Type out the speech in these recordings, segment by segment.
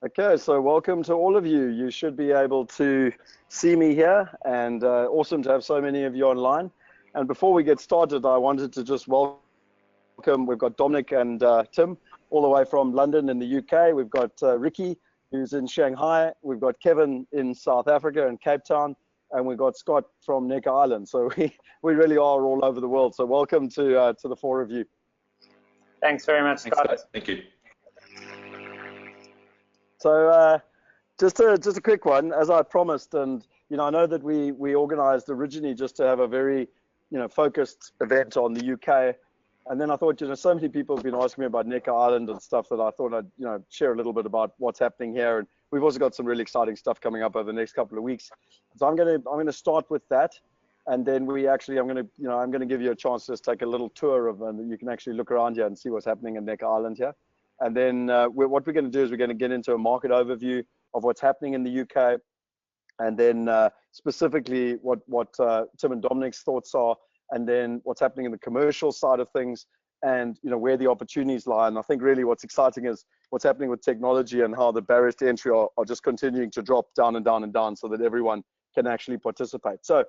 Okay, so welcome to all of you. You should be able to see me here, and awesome to have so many of you online. And before we get started, I wanted to just welcome, we've got Dominic and Tim all the way from London in the UK. We've got Ricky, who's in Shanghai. We've got Kevin in South Africa in Cape Town, and we've got Scott from Necker Island. So we really are all over the world. So welcome to the four of you. Thanks very much, Scott. Thanks, Thank you. So just a quick one, as I promised, and I know that we organized originally just to have a very focused event on the UK, and then I thought so many people have been asking me about Necker Island and stuff that I thought I'd share a little bit about what's happening here, and we've also got some really exciting stuff coming up over the next couple of weeks. So I'm gonna start with that, and then I'm gonna give you a chance to just take a little tour of, and you can actually look around here and see what's happening in Necker Island here. And then what we're going to do is we're going to get into a market overview of what's happening in the UK, and then specifically what Tim and Dominic's thoughts are, and then what's happening in the commercial side of things, and where the opportunities lie. And I think really what's exciting is what's happening with technology and how the barriers to entry are just continuing to drop down and down and down, so that everyone can actually participate. So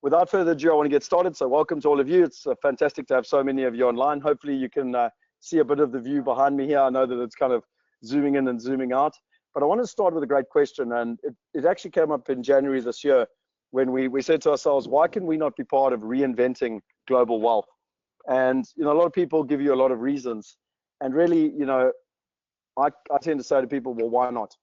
without further ado, I want to get started. So welcome to all of you. It's fantastic to have so many of you online. Hopefully you can see a bit of the view behind me here. I know that it's kind of zooming in and zooming out, but I want to start with a great question, and it actually came up in January this year when we said to ourselves, why can we not be part of reinventing global wealth? And a lot of people give you a lot of reasons, and really I tend to say to people, well, why not?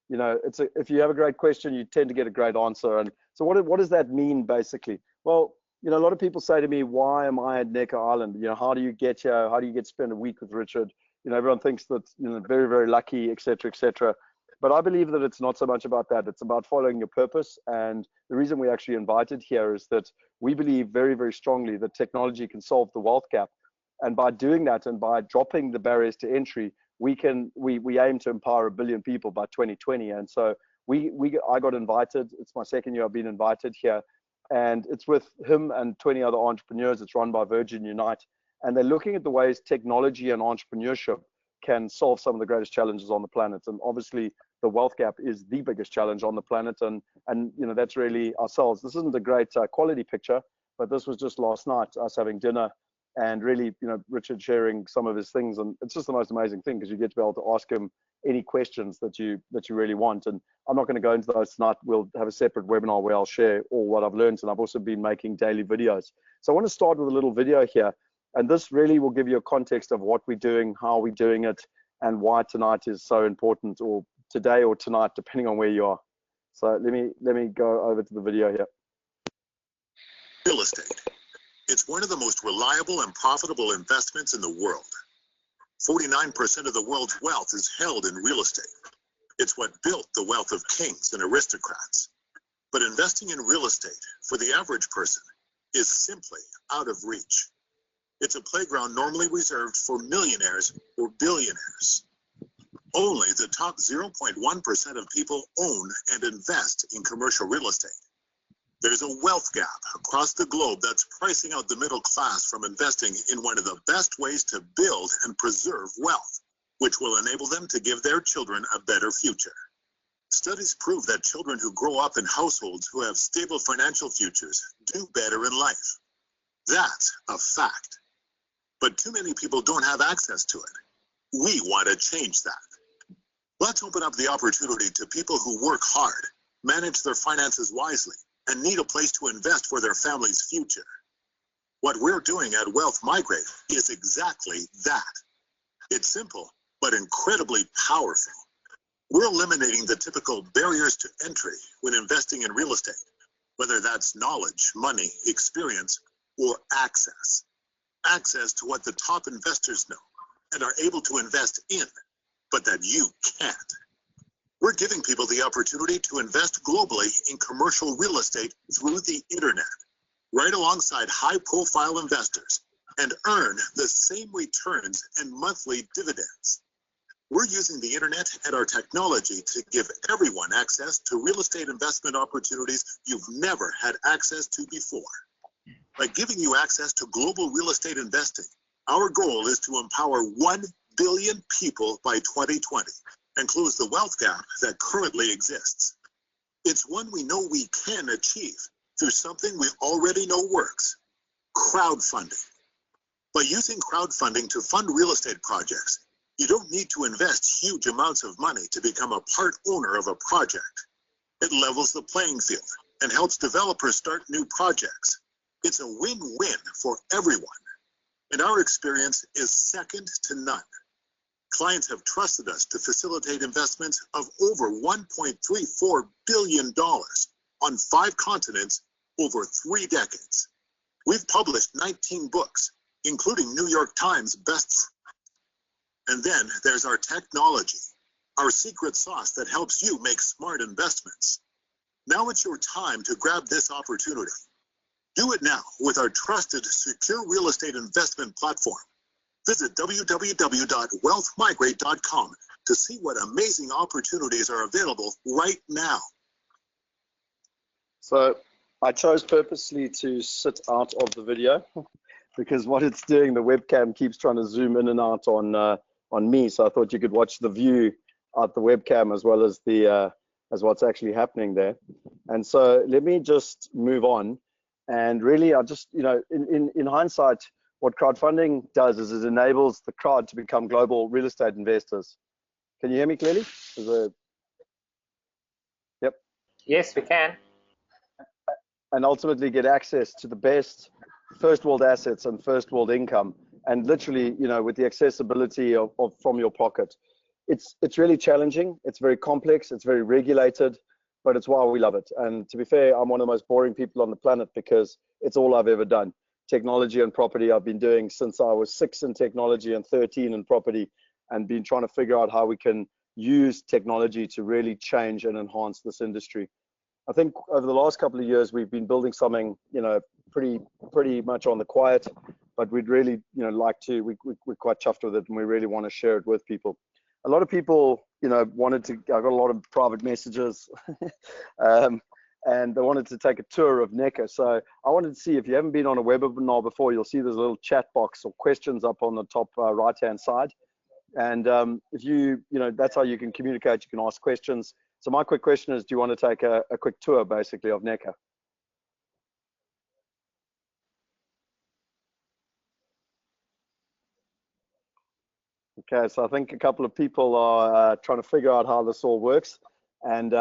If you have a great question, you tend to get a great answer. And so what does that mean basically? Well, a lot of people say to me, why am I at Necker Island? How do you get here? How do you get to spend a week with Richard? Everyone thinks that, very, very lucky, et cetera, et cetera. But I believe that it's not so much about that. It's about following your purpose. And the reason we actually invited here is that we believe very, very strongly that technology can solve the wealth gap. And by doing that, and by dropping the barriers to entry, we aim to empower 1 billion people by 2020. And so I got invited. It's my second year I've been invited here. And it's with him and 20 other entrepreneurs. It's run by Virgin Unite, and they're looking at the ways technology and entrepreneurship can solve some of the greatest challenges on the planet. And obviously the wealth gap is the biggest challenge on the planet, and that's really ourselves. This isn't a great quality picture, but this was just last night, us having dinner, and really Richard sharing some of his things, and it's just the most amazing thing, because you get to be able to ask him any questions that you really want. And I'm not going to go into those tonight. We'll have a separate webinar where I'll share all what I've learned, and I've also been making daily videos. So I want to start with a little video here, and this really will give you a context of what we're doing, how we're doing it, and why tonight is so important, or today or tonight, depending on where you are. So let me go over to the video here. Real estate. It's one of the most reliable and profitable investments in the world. 49% of the world's wealth is held in real estate. It's what built the wealth of kings and aristocrats. But investing in real estate for the average person is simply out of reach. It's a playground normally reserved for millionaires or billionaires. Only the top 0.1% of people own and invest in commercial real estate. There's a wealth gap across the globe that's pricing out the middle class from investing in one of the best ways to build and preserve wealth, which will enable them to give their children a better future. Studies prove that children who grow up in households who have stable financial futures do better in life. That's a fact. But too many people don't have access to it. We want to change that. Let's open up the opportunity to people who work hard, manage their finances wisely, and need a place to invest for their family's future. What we're doing at Wealth Migrate is exactly that. It's simple, but incredibly powerful. We're eliminating the typical barriers to entry when investing in real estate, whether that's knowledge, money, experience, or access. Access to what the top investors know and are able to invest in, but that you can't. We're giving people the opportunity to invest globally in commercial real estate through the internet, right alongside high-profile investors, and earn the same returns and monthly dividends. We're using the internet and our technology to give everyone access to real estate investment opportunities you've never had access to before. By giving you access to global real estate investing, our goal is to empower 1 billion people by 2020 and close the wealth gap that currently exists. It's one we know we can achieve through something we already know works: crowdfunding. By using crowdfunding to fund real estate projects, you don't need to invest huge amounts of money to become a part owner of a project. It levels the playing field and helps developers start new projects. It's a win-win for everyone, and our experience is second to none. Clients have trusted us to facilitate investments of over $1.34 billion on 5 continents over 3 decades. We've published 19 books, including New York Times bestsellers. And then there's our technology, our secret sauce that helps you make smart investments. Now it's your time to grab this opportunity. Do it now with our trusted, secure real estate investment platform. Visit www.wealthmigrate.com to see what amazing opportunities are available right now. So I chose purposely to sit out of the video because what it's doing, the webcam keeps trying to zoom in and out on me. So I thought you could watch the view out the webcam as well as the as what's actually happening there. And so let me just move on. And really, I just, in hindsight, what crowdfunding does is it enables the crowd to become global real estate investors. Can you hear me clearly? Yep. Yes, we can. And ultimately get access to the best first world assets and first world income, and literally, with the accessibility of from your pocket. It's really challenging. It's very complex. It's very regulated, but it's why we love it. And to be fair, I'm one of the most boring people on the planet because it's all I've ever done. Technology and property I've been doing since I was 6 in technology and 13 in property, and been trying to figure out how we can use technology to really change and enhance this industry. I think over the last couple of years, we've been building something, pretty much on the quiet, but we'd really, like to, we're quite chuffed with it, and we really want to share it with people. A lot of people, wanted to, I got a lot of private messages, and they wanted to take a tour of NECA. So I wanted to see, if you haven't been on a webinar before, you'll see there's a little chat box or questions up on the top right-hand side. And if that's how you can communicate, you can ask questions. So my quick question is, do you want to take a quick tour, basically, of NECA? Okay, so I think a couple of people are trying to figure out how this all works. And,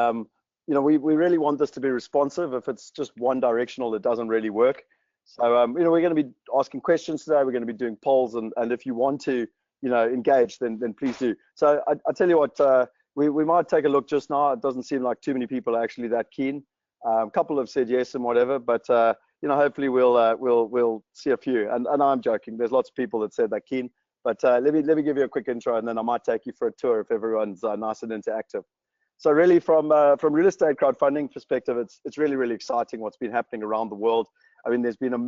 we really want this to be responsive. If it's just one directional, it doesn't really work. So, we're going to be asking questions today. We're going to be doing polls. And if you want to, engage, then please do. So I tell you what, we might take a look just now. It doesn't seem like too many people are actually that keen. A couple have said yes and whatever, but, hopefully we'll see a few. And I'm joking. There's lots of people that said they're keen. But let me give you a quick intro, and then I might take you for a tour if everyone's nice and interactive. So really, from real estate crowdfunding perspective, it's really, really exciting what's been happening around the world. I mean, there's been a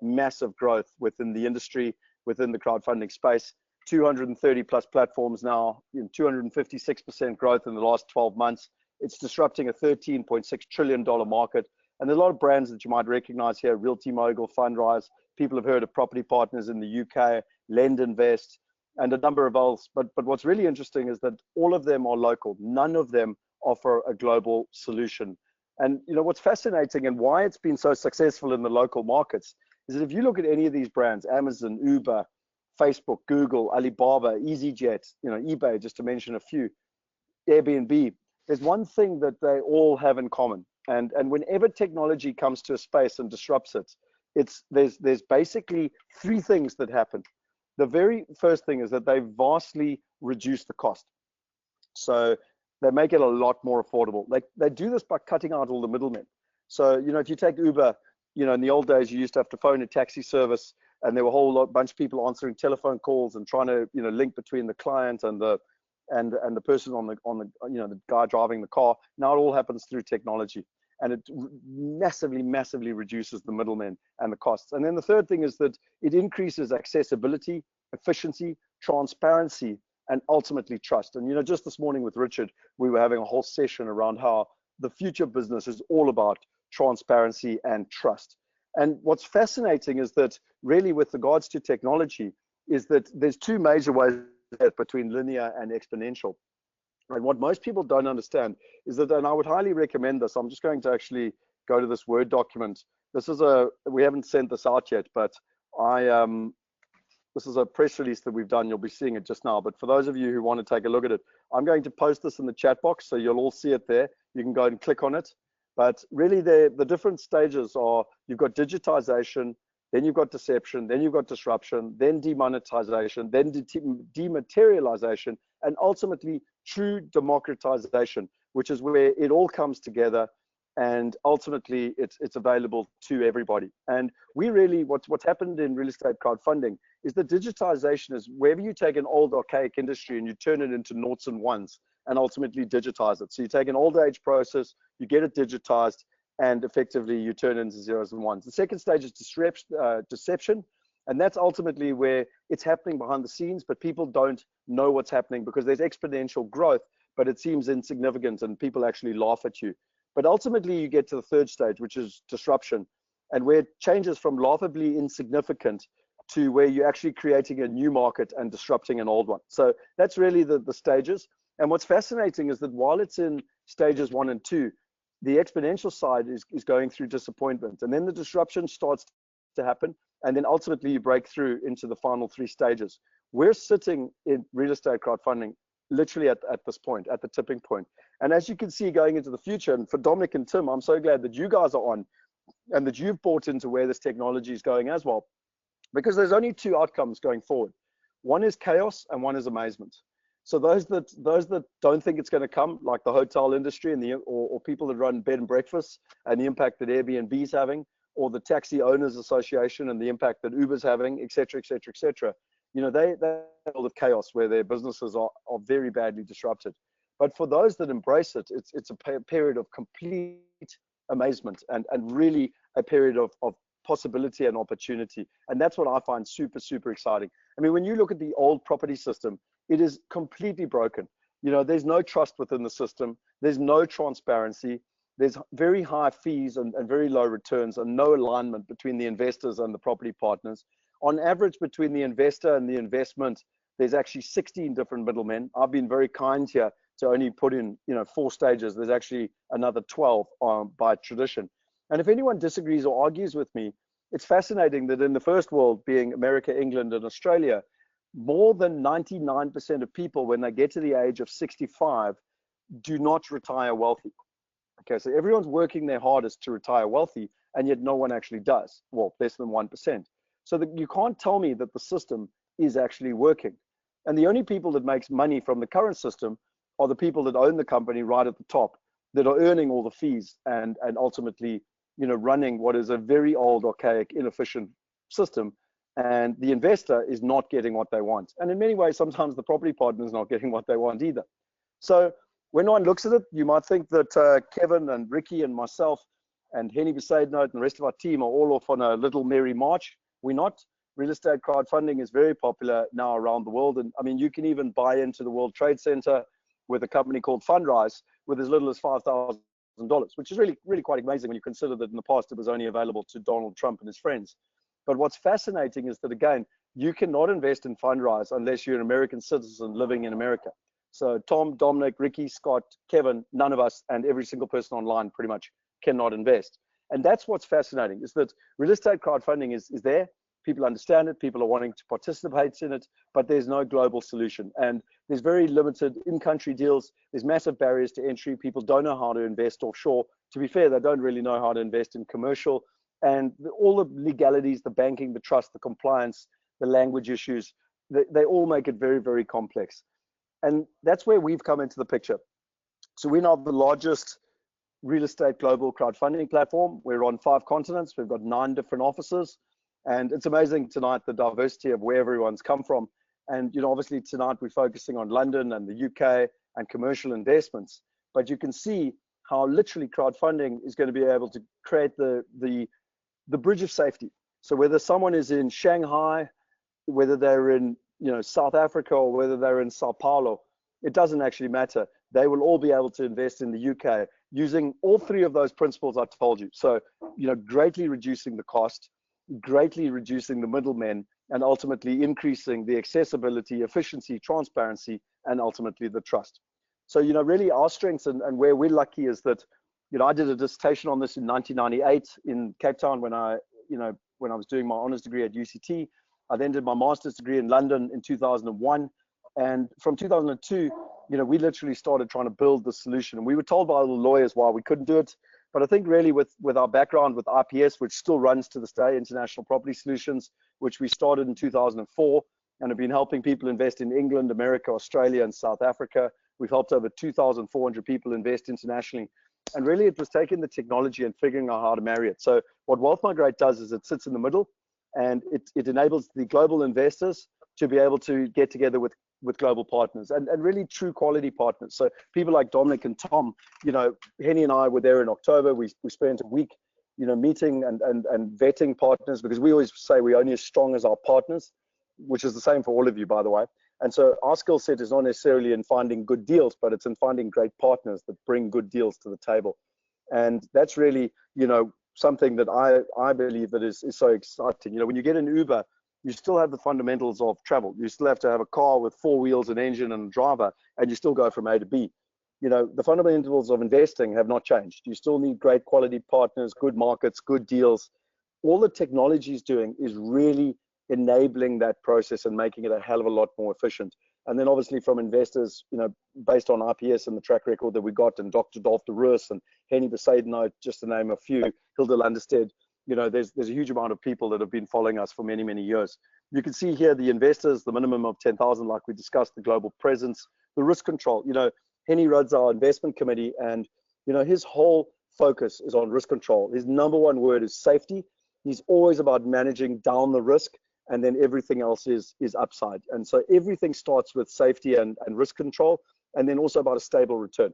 massive growth within the industry, within the crowdfunding space. 230 plus platforms now, 256% growth in the last 12 months. It's disrupting a $13.6 trillion market. And there's a lot of brands that you might recognize here: Realty Mogul, Fundrise. People have heard of Property Partners in the UK, Lend Invest, and a number of others. But what's really interesting is that all of them are local. None of them offer a global solution. And what's fascinating and why it's been so successful in the local markets is that if you look at any of these brands, Amazon, Uber, Facebook, Google, Alibaba, EasyJet, eBay, just to mention a few, Airbnb, there's one thing that they all have in common. And whenever technology comes to a space and disrupts it, there's basically 3 things that happen. The very first thing is that they vastly reduce the cost. So they make it a lot more affordable. They do this by cutting out all the middlemen. So, if you take Uber, in the old days, you used to have to phone a taxi service, and there were a whole bunch of people answering telephone calls and trying to, link between the client and the person on the guy driving the car. Now it all happens through technology, and it massively reduces the middlemen and the costs. And then the third thing is that it increases accessibility, efficiency, transparency, and ultimately trust. And just this morning with Richard, we were having a whole session around how the future business is all about transparency and trust. And what's fascinating is that really, with regards to technology, is that there's 2 major ways between linear and exponential. And what most people don't understand is that, and I would highly recommend this, I'm just going to actually go to this Word document. This is we haven't sent this out yet, but this is a press release that we've done. You'll be seeing it just now. But for those of you who want to take a look at it, I'm going to post this in the chat box, so you'll all see it there. You can go and click on it. But really, the different stages are, you've got digitization, then you've got deception, then you've got disruption, then demonetization, then dematerialization, and ultimately true democratization, which is where it all comes together, and ultimately it's available to everybody. And we really, what's happened in real estate crowdfunding is the digitization is wherever you take an old archaic industry and you turn it into noughts and ones and ultimately digitize it. So you take an old age process, you get it digitized, and effectively you turn it into zeros and ones. The second stage is deception, and that's ultimately where it's happening behind the scenes, but people don't know what's happening because there's exponential growth, but it seems insignificant and people actually laugh at you. But ultimately you get to the third stage, which is disruption, and where it changes from laughably insignificant to where you're actually creating a new market and disrupting an old one. So that's really the stages. And what's fascinating is that while it's in stages 1 and 2, the exponential side is going through disappointment, and then the disruption starts to happen, and then ultimately you break through into the final 3 stages. We're sitting in real estate crowdfunding literally at this point, at the tipping point. And as you can see going into the future, and for Dominic and Tim, I'm so glad that you guys are on and that you've bought into where this technology is going as well, because there's only 2 outcomes going forward. One is chaos and one is amazement. So those that don't think it's going to come, like the hotel industry and or people that run bed and breakfasts and the impact that Airbnb is having, or the taxi owners association and the impact that Uber's having, et cetera, et cetera, et cetera. You know, they all of chaos where their businesses are very badly disrupted. But for those that embrace it, it's a period of complete amazement and really a period of possibility and opportunity. And that's what I find super, super exciting. I mean, when you look at the old property system, it is completely broken. You know, there's no trust within the system. There's no transparency. There's very high fees and very low returns, and no alignment between the investors and the property partners. On average, between the investor and the investment, there's actually 16 different middlemen. I've been very kind here to only put in, 4 stages. There's actually another 12 by tradition. And if anyone disagrees or argues with me, it's fascinating that in the first world, being America, England, and Australia, more than 99% of people, when they get to the age of 65, do not retire wealthy. Okay, so everyone's working their hardest to retire wealthy, and yet no one actually does. Well, less than 1%. So that you can't tell me that the system is actually working. And the only people that makes money from the current system are the people that own the company right at the top, that are earning all the fees and ultimately, running what is a very old, archaic, inefficient system. And the investor is not getting what they want. And in many ways, sometimes the property partner is not getting what they want either. So when one looks at it, you might think that Kevin and Ricky and myself and Henny Besaidnote and the rest of our team are all off on a little merry march. We're not. Real estate crowdfunding is very popular now around the world. And I mean, you can even buy into the World Trade Center with a company called Fundrise with as little as $5,000, which is really, really quite amazing when you consider that in the past it was only available to Donald Trump and his friends. But what's fascinating is that, again, you cannot invest in Fundrise unless you're an American citizen living in America. So Tom, Dominic, Ricky, Scott, Kevin, none of us, and every single person online pretty much cannot invest. And that's what's fascinating, is that real estate crowdfunding is there. People understand it. People are wanting to participate in it, but there's no global solution. And there's very limited in-country deals. There's massive barriers to entry. People don't know how to invest offshore. To be fair, they don't really know how to invest in commercial. And all the legalities, the banking, the trust, the compliance, the language issues, they all make it very, very complex. And that's where we've come into the picture. So we're now the largest real estate global crowdfunding platform. We're on 5 continents. We've got 9 different offices. And it's amazing tonight, the diversity of where everyone's come from. And, obviously tonight we're focusing on London and the UK and commercial investments. But you can see how literally crowdfunding is going to be able to create the bridge of safety. So whether someone is in Shanghai, whether they're in South Africa, or whether they're in Sao Paulo, it doesn't actually matter. They will all be able to invest in the UK using all 3 of those principles I told you. So, greatly reducing the cost, greatly reducing the middlemen, and ultimately increasing the accessibility, efficiency, transparency, and ultimately the trust. So, really our strengths and where we're lucky is that, I did a dissertation on this in 1998 in Cape Town when I was doing my honors degree at UCT. I then did my master's degree in London in 2001. And from 2002, we literally started trying to build the solution. And we were told by the lawyers why we couldn't do it. But I think really with our background with IPS, which still runs to this day, International Property Solutions, which we started in 2004 and have been helping people invest in England, America, Australia, and South Africa. We've helped over 2,400 people invest internationally. And really it was taking the technology and figuring out how to marry it. So what Wealth Migrate does is it sits in the middle, and it enables the global investors to be able to get together with global partners and really true quality partners. So people like Dominic and Tom, Henny and I were there in October. We spent a week, meeting and vetting partners, because we always say we're only as strong as our partners, which is the same for all of you, by the way. And so our skill set is not necessarily in finding good deals, but it's in finding great partners that bring good deals to the table. And that's really, something that I believe that is so exciting. When you get an Uber, you still have the fundamentals of travel. You still have to have a car with 4 wheels, an engine, and a driver, and you still go from A to B. The fundamentals of investing have not changed. You still need great quality partners, good markets, good deals. All the technology is doing is really enabling that process and making it a hell of a lot more efficient. And then obviously from investors, based on IPS and the track record that we got, and Dr. Dolph de Roos and Henny Besaidenout, just to name a few, Hilda Lunderstedt, there's a huge amount of people that have been following us for many, many years. You can see here the investors, the minimum of 10,000, like we discussed, the global presence, the risk control. Henny runs our investment committee, and his whole focus is on risk control. His number one word is safety. He's always about managing down the risk, and then everything else is upside. And so everything starts with safety and risk control, and then also about a stable return.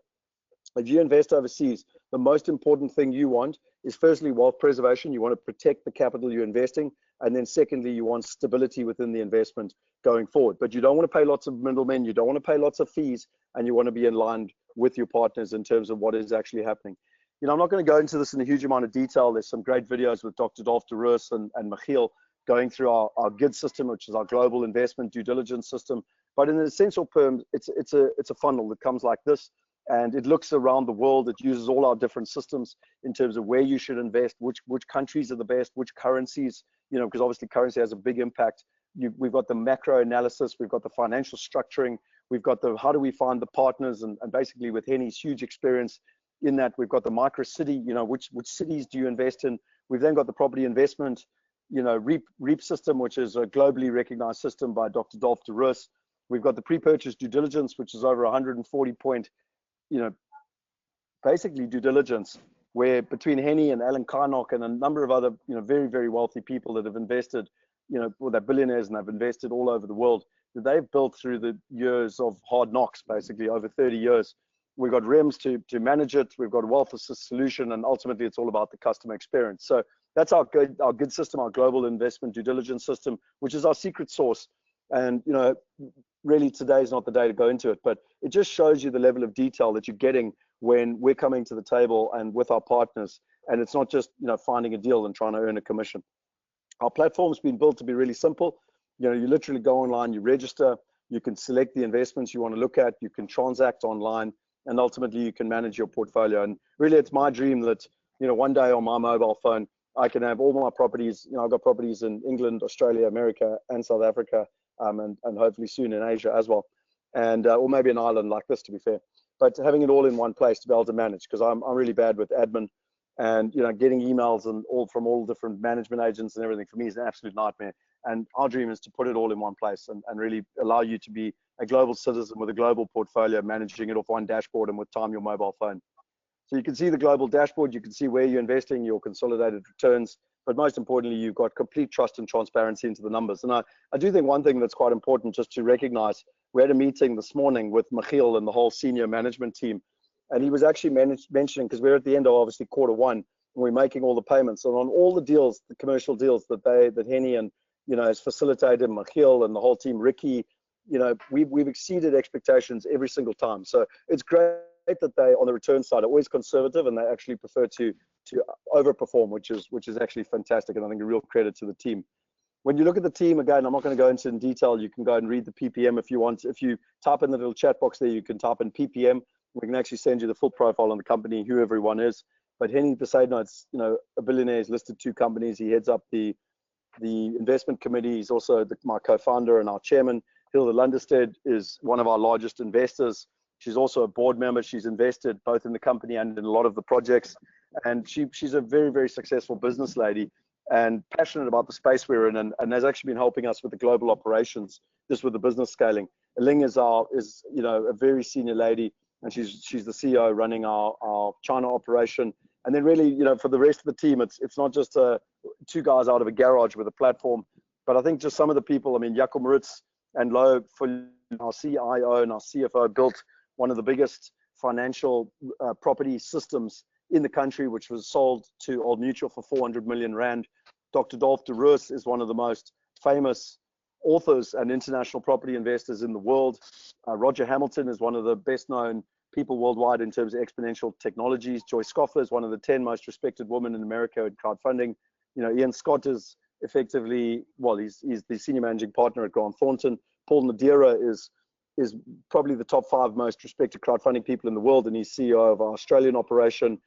If you invest overseas, the most important thing you want is firstly wealth preservation. You want to protect the capital you're investing, and then secondly, you want stability within the investment going forward. But you don't want to pay lots of middlemen, you don't want to pay lots of fees, and you want to be in line with your partners in terms of what is actually happening. I'm not going to go into this in a huge amount of detail. There's some great videos with Dr. Dolph de Roos and Michiel going through our GID system, which is our global investment due diligence system. But in essential terms, it's a funnel that comes like this, and it looks around the world. It uses all our different systems in terms of where you should invest, which countries are the best, which currencies, because obviously currency has a big impact. We've got the macro analysis, we've got the financial structuring, we've got the how do we find the partners, and basically with Henny's huge experience in that, we've got the micro city, which cities do you invest in. We've then got the property investment, REAP system, which is a globally recognized system by Dr. Dolph de Roos. We've got the pre-purchase due diligence, which is over 140 point, basically due diligence, where between Henny and Alan Kynock and a number of other, very, very wealthy people that have invested, well, they're billionaires and they've invested all over the world, that they've built through the years of hard knocks, basically over 30 years. We've got REMS to manage it. We've got a wealth assist solution, and ultimately it's all about the customer experience. So that's our good system, our global investment due diligence system, which is our secret sauce. And really today is not the day to go into it, but it just shows you the level of detail that you're getting when we're coming to the table and with our partners. And it's not just finding a deal and trying to earn a commission. Our platform's been built to be really simple. You literally go online, you register, you can select the investments you want to look at, you can transact online, and ultimately you can manage your portfolio. And really it's my dream that one day on my mobile phone I can have all my properties. I've got properties in England, Australia, America, and South Africa, and hopefully soon in Asia as well, and or maybe an island like this, to be fair. But having it all in one place to be able to manage, because I'm really bad with admin, and getting emails and all from all different management agents and everything for me is an absolute nightmare. And our dream is to put it all in one place and really allow you to be a global citizen with a global portfolio, managing it off one dashboard and with time your mobile phone. So you can see the global dashboard, you can see where you're investing, your consolidated returns, but most importantly, you've got complete trust and transparency into the numbers. And I do think one thing that's quite important just to recognize, we had a meeting this morning with Michiel and the whole senior management team, and he was actually mentioning, because we're at the end of obviously Q1, and we're making all the payments, and on all the deals, the commercial deals that Henny and has facilitated, Michiel and the whole team, Ricky, we've exceeded expectations every single time. So it's great that they, on the return side, are always conservative, and they actually prefer to overperform, which is actually fantastic, and I think a real credit to the team. when you look at the team, again, I'm not going to go into in detail. You can go and read the PPM if you want. If you type in the little chat box there, you can type in PPM. We can actually send you the full profile on the company, who everyone is. But Henny Besaidnout's, a billionaire. He's listed 2 companies. He heads up the investment committee. He's also my co-founder and our chairman. Hilda Lunderstedt is one of our largest investors. She's also a board member. She's invested both in the company and in a lot of the projects. And she's a very, very successful business lady and passionate about the space we're in, and has actually been helping us with the global operations, just with the business scaling. Ling is a very senior lady, and she's the CEO running our China operation. And then really, for the rest of the team, it's not just 2 guys out of a garage with a platform, but I think just some of the people. I mean, Jacob Maritz and Lo, for our CIO and our CFO, built one of the biggest financial property systems in the country, which was sold to Old Mutual for 400 million rand. Dr. Dolf de Roos is one of the most famous authors and international property investors in the world. Roger Hamilton is one of the best known people worldwide in terms of exponential technologies. Joyce Scoffler is one of the 10 most respected women in America in crowdfunding. Ian Scott is effectively, he's the senior managing partner at Grant Thornton. Paul Nadira is probably the top 5 most respected crowdfunding people in the world, and he's CEO of our Australian operation.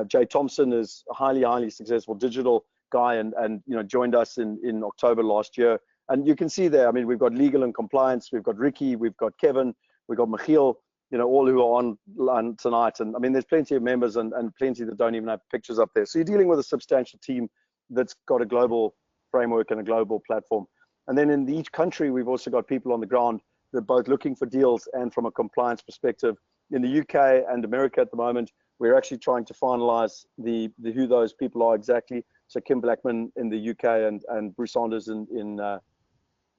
Jay Thompson is a highly, highly successful digital guy and joined us in October last year. And you can see there, I mean, we've got legal and compliance, we've got Ricky, we've got Kevin, we've got Michiel, all who are on tonight. And I mean, there's plenty of members and plenty that don't even have pictures up there. So you're dealing with a substantial team that's got a global framework and a global platform. And then in each country, we've also got people on the ground that are both looking for deals and from a compliance perspective. In the UK and America at the moment, we're actually trying to finalize who those people are exactly. So Kim Blackman in the UK and Bruce Saunders in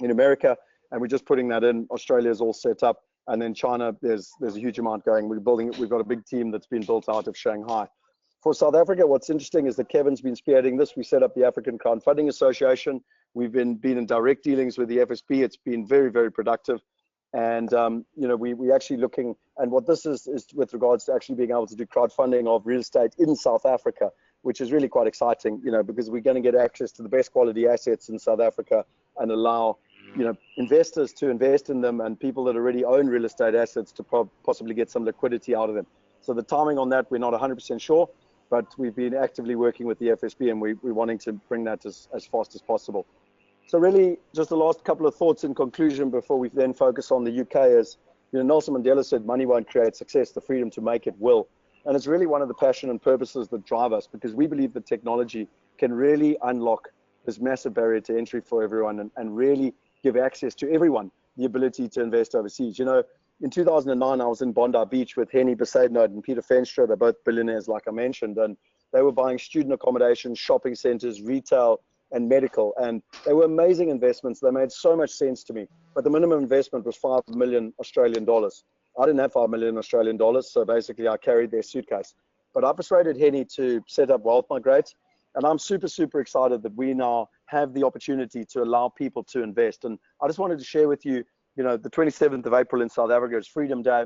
America, and we're just putting that in. Australia is all set up, and then China, there's a huge amount going. We're building. We've got a big team that's been built out of Shanghai. For South Africa, what's interesting is that Kevin's been spearheading this. We set up the African Crowdfunding Association. We've been in direct dealings with the FSB. It's been very, very productive. And we actually looking, and what this is with regards to actually being able to do crowdfunding of real estate in South Africa, which is really quite exciting, because we're going to get access to the best quality assets in South Africa and allow investors to invest in them, and people that already own real estate assets to possibly get some liquidity out of them. So the timing on that, we're not 100% sure, but we've been actively working with the FSB, and we're wanting to bring that as fast as possible. So really, just the last couple of thoughts in conclusion before we then focus on the UK is, Nelson Mandela said, money won't create success, the freedom to make it will. And it's really one of the passion and purposes that drive us, because we believe that technology can really unlock this massive barrier to entry for everyone and really give access to everyone the ability to invest overseas. In 2009, I was in Bondi Beach with Henny Besaidnout and Peter Fenstra. They're both billionaires, like I mentioned, and they were buying student accommodation, shopping centers, retail, and medical, and they were amazing investments. They made so much sense to me, but the minimum investment was 5 million Australian dollars. I didn't have 5 million Australian dollars, so basically I carried their suitcase. But I persuaded Henny to set up Wealth Migrate, and I'm super, super excited that we now have the opportunity to allow people to invest. And I just wanted to share with you, the 27th of April in South Africa is Freedom Day,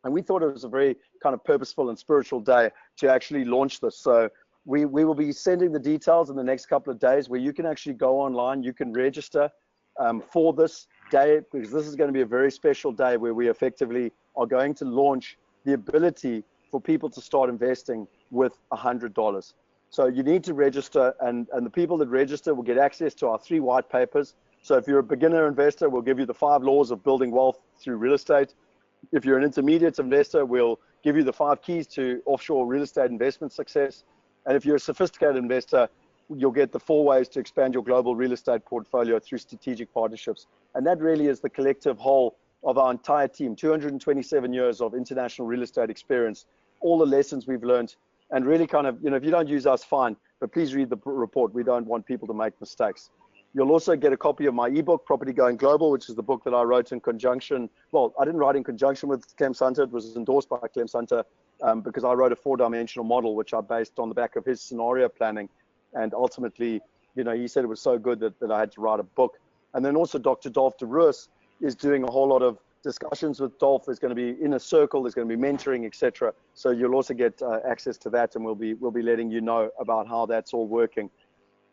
and we thought it was a very kind of purposeful and spiritual day to actually launch this. So we will be sending the details in the next couple of days, where you can actually go online, you can register for this day, because this is going to be a very special day where we effectively are going to launch the ability for people to start investing with $100. So you need to register, and the people that register will get access to our 3 white papers. So if you're a beginner investor, we'll give you the 5 laws of building wealth through real estate. If you're an intermediate investor, we'll give you the 5 keys to offshore real estate investment success. And if you're a sophisticated investor, you'll get the 4 ways to expand your global real estate portfolio through strategic partnerships. And that really is the collective whole of our entire team, 227 years of international real estate experience, all the lessons we've learned, and really kind of, if you don't use us, fine, but please read the report. We don't want people to make mistakes. You'll also get a copy of my ebook, Property Going Global, which is the book that I wrote in conjunction. Well, I didn't write in conjunction with Clem Sunter. It was endorsed by Clem Sunter because I wrote a 4-dimensional model, which I based on the back of his scenario planning. And ultimately, he said it was so good that I had to write a book. And then also Dr. Dolf de Roos is doing a whole lot of discussions with Dolf. There's going to be inner circle, there's going to be mentoring, etc. So you'll also get access to that, and we'll be letting you know about how that's all working.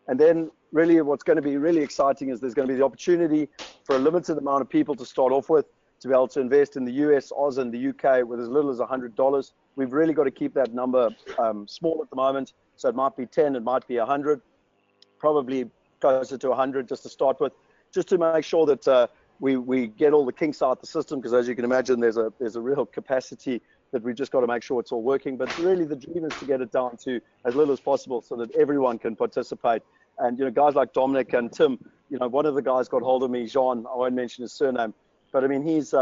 And then really what's going to be really exciting is there's going to be the opportunity for a limited amount of people to start off with, to be able to invest in the US, Oz, and the UK with as little as $100. We've really got to keep that number small at the moment. So it might be 10, it might be 100, probably closer to 100 just to start with, just to make sure that we get all the kinks out the system, because as you can imagine, there's a real capacity that we've just got to make sure it's all working. But really the dream is to get it down to as little as possible so that everyone can participate. And, you know, guys like Dominic and Tim, you know, one of the guys got hold of me, Jean, I won't mention his surname, but I mean, he's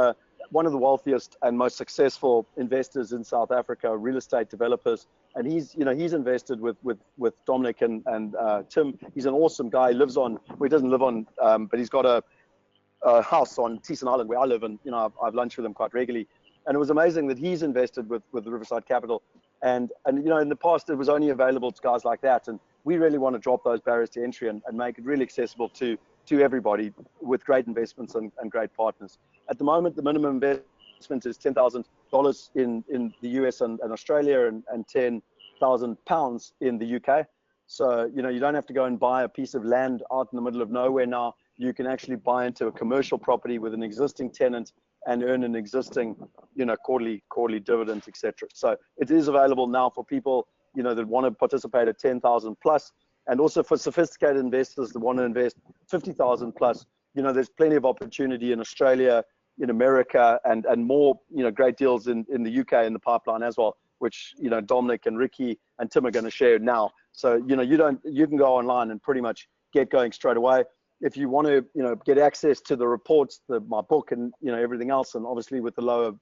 one of the wealthiest and most successful investors in South Africa, real estate developers. And he's invested with Dominic and Tim. He's an awesome guy. He lives on, well, he doesn't live on, but he's got a house on Teeson Island where I live, and, you know, I've lunch with him quite regularly. And it was amazing that he's invested with the Riverside Capital. And you know, in the past, it was only available to guys like that. And we really want to drop those barriers to entry and make it really accessible to everybody with great investments and great partners. At the moment, the minimum investment is $10,000 in the US and Australia, and £10,000 in the UK. So, you know, you don't have to go and buy a piece of land out in the middle of nowhere now. You can actually buy into a commercial property with an existing tenant and earn an existing, you know, quarterly dividends, etc. So it is available now for people, you know, that want to participate at 10,000 plus, and also for sophisticated investors that want to invest 50,000 plus. You know, there's plenty of opportunity in Australia, in America, and more, you know, great deals in the UK in the pipeline as well, which, you know, Dominic and Ricky and Tim are going to share now. So, you know, you can go online and pretty much get going straight away. If you want to, you know, get access to the reports, my book, and, you know, everything else, and obviously with the lower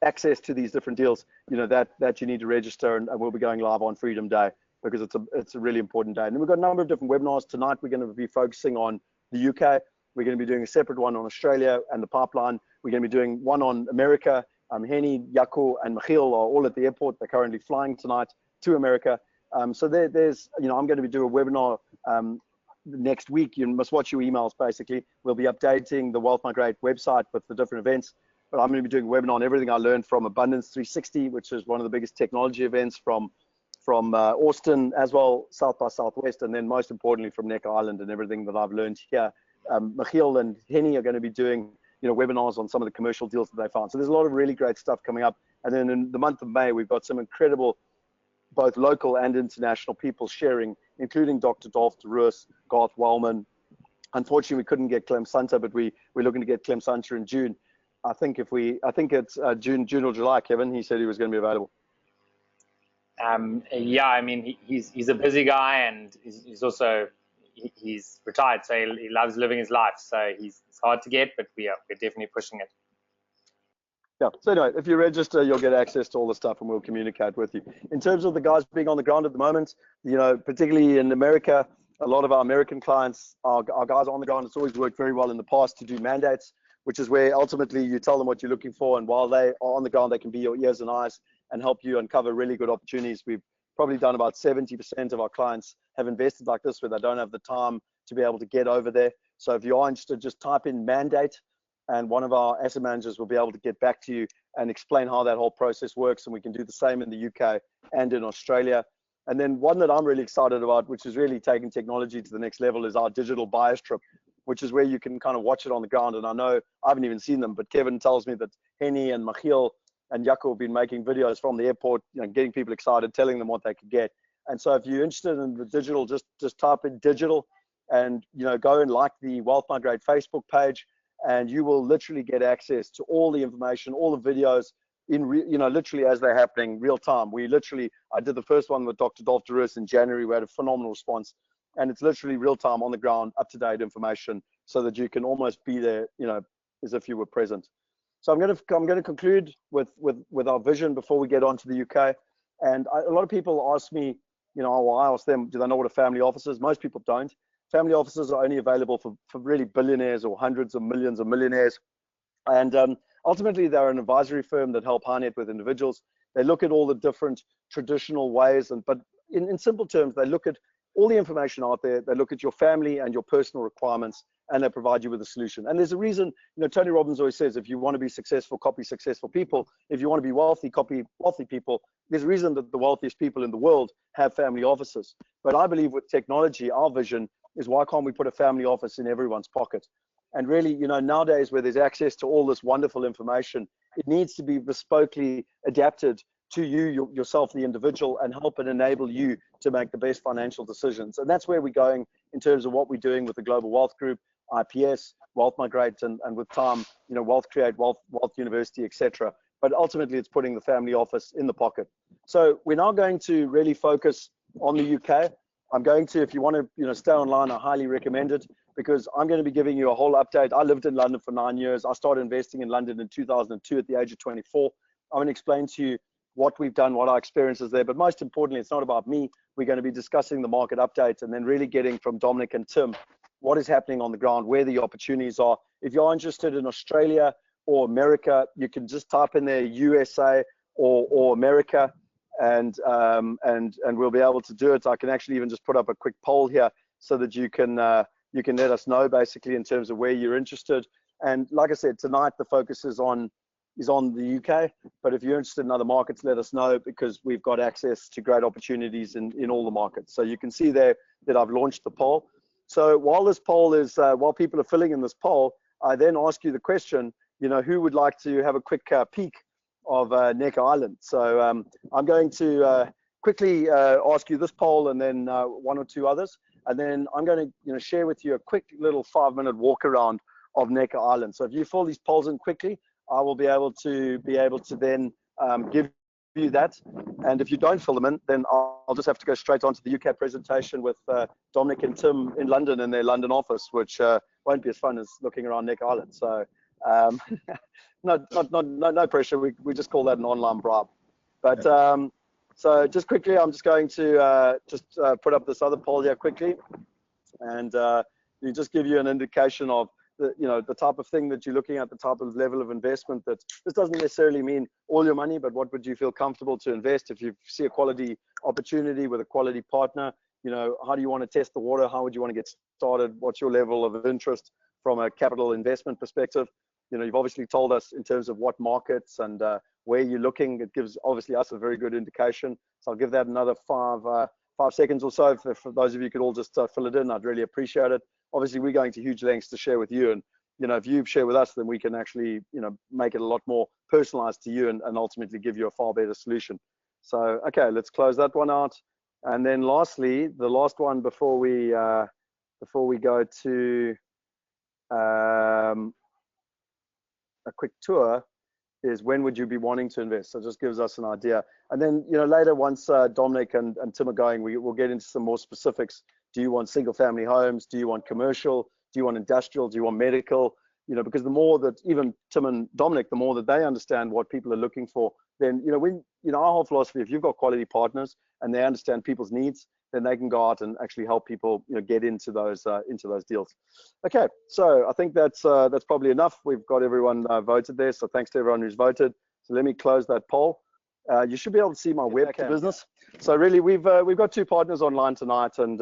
access to these different deals, you know, that you need to register, and we'll be going live on Freedom Day, because it's a really important day. And then we've got a number of different webinars tonight. We're going to be focusing on the UK. We're going to be doing a separate one on Australia and the pipeline. We're going to be doing one on America. Henny, Jaco, and Michiel are all at the airport. They're currently flying tonight to America. So there's, you know, I'm going to be doing a webinar next week. You must watch your emails, basically. We'll be updating the Wealth Migrate website with the different events. But I'm going to be doing a webinar on everything I learned from Abundance 360, which is one of the biggest technology events from Austin as well, South by Southwest, and then most importantly from Neck Island, and everything that I've learned here. Michiel and Henny are going to be doing, you know, webinars on some of the commercial deals that they found. So there's a lot of really great stuff coming up. And then in the month of May, we've got some incredible, both local and international people sharing, including Dr. Dolph DeRuis, Garth Wellman. Unfortunately, we couldn't get Clem Sunter, but we're looking to get Clem Sunter in June. I think it's June or July, Kevin. He said he was going to be available. Yeah, I mean, he's a busy guy, and he's also he's retired, so he loves living his life. So it's hard to get, but we're definitely pushing it. Yeah. So anyway, if you register, you'll get access to all the stuff, and we'll communicate with you. In terms of the guys being on the ground at the moment, you know, particularly in America, a lot of our American clients, our guys on the ground. It's always worked very well in the past to do mandates, which is where ultimately you tell them what you're looking for, and while they are on the ground, they can be your ears and eyes and help you uncover really good opportunities. We've probably done about 70% of our clients have invested like this, where they don't have the time to be able to get over there. So if you are interested, just type in mandate, and one of our asset managers will be able to get back to you and explain how that whole process works. And we can do the same in the UK and in Australia. And then one that I'm really excited about, which is really taking technology to the next level, is our digital buyers trip, which is where you can kind of watch it on the ground. And I know I haven't even seen them, but Kevin tells me that Henny and Michiel and Jaco have been making videos from the airport, you know, getting people excited, telling them what they could get. And so if you're interested in the digital, just type in digital, and, you know, go and like the Wealth Migrate Facebook page, and you will literally get access to all the information, all the videos, you know, literally as they're happening real time. I did the first one with Dr. Dolph DeRuis in January. We had a phenomenal response, and it's literally real time, on the ground, up to date information, so that you can almost be there, you know, as if you were present. So I'm going to conclude with our vision before we get on to the UK. And a lot of people ask me, you know, I ask them, do they know what a family office is? Most people don't. Family offices are only available for really billionaires or hundreds of millions of millionaires. And ultimately, they're an advisory firm that help high net worth individuals. They look at all the different traditional ways, but in simple terms, they look at all the information out there. They look at your family and your personal requirements, and they provide you with a solution. And there's a reason, Tony Robbins always says, if you want to be successful, copy successful people. If you want to be wealthy, copy wealthy people. There's a reason that the wealthiest people in the world have family offices. But I believe with technology, our vision is, why can't we put a family office in everyone's pocket? And really, nowadays where there's access to all this wonderful information, it needs to be bespokely adapted to you, yourself, the individual, and help and enable you to make the best financial decisions. And that's where we're going in terms of what we're doing with the Global Wealth Group, IPS, Wealth Migrate, and with time, Wealth Create, Wealth University, etc. But ultimately, it's putting the family office in the pocket. So we're now going to really focus on the UK. I'm going to, if you want to, stay online, I highly recommend it, because I'm going to be giving you a whole update. I lived in London for 9 years. I started investing in London in 2002 at the age of 24. I'm going to explain to you what we've done, what our experiences there. But most importantly, it's not about me. We're going to be discussing the market updates and then really getting from Dominic and Tim what is happening on the ground, where the opportunities are. If you're interested in Australia or America, you can just type in there USA or America, and we'll be able to do it. I can actually even just put up a quick poll here so that you can let us know basically in terms of where you're interested. And like I said, tonight the focus is on the UK, but if you're interested in other markets, let us know, because we've got access to great opportunities in all the markets. So you can see there that I've launched the poll. So while this poll is, while people are filling in this poll, I then ask you the question, who would like to have a quick peek of Necker Island? So I'm going to quickly ask you this poll, and then one or two others, and then I'm going to share with you a quick little 5-minute walk around of Necker Island. So if you fill these polls in quickly, I will be able to then give you that. And if you don't fill them in, then I'll just have to go straight on to the UK presentation with Dominic and Tim in London in their London office, which won't be as fun as looking around Necker Island. So no pressure. We just call that an online bribe. But so just quickly, I'm just going to put up this other poll here quickly, and just give you an indication of the type of thing that you're looking at, the type of level of investment. That this doesn't necessarily mean all your money, but what would you feel comfortable to invest if you see a quality opportunity with a quality partner? How do you want to test the water? How would you want to get started? What's your level of interest from a capital investment perspective? You've obviously told us in terms of what markets and where you're looking. It gives obviously us a very good indication. So I'll give that another 5 seconds or so. For those of you could all just fill it in, I'd really appreciate it. Obviously, we're going to huge lengths to share with you, and if you share with us, then we can actually make it a lot more personalized to you, and ultimately give you a far better solution. So okay, let's close that one out. And then lastly, the last one before we go to a quick tour is, when would you be wanting to invest? So it just gives us an idea. And then later, once Dominic and Tim are going, we'll get into some more specifics. Do you want single family homes? Do you want commercial? Do you want industrial? Do you want medical? Because the more that even Tim and Dominic, the more that they understand what people are looking for, then our whole philosophy, if you've got quality partners and they understand people's needs, then they can go out and actually help people get into those deals. Okay, so I think that's probably enough. We've got everyone voted there, so thanks to everyone who's voted. So let me close that poll. You should be able to see my webcam business. So really, we've got 2 partners online tonight, and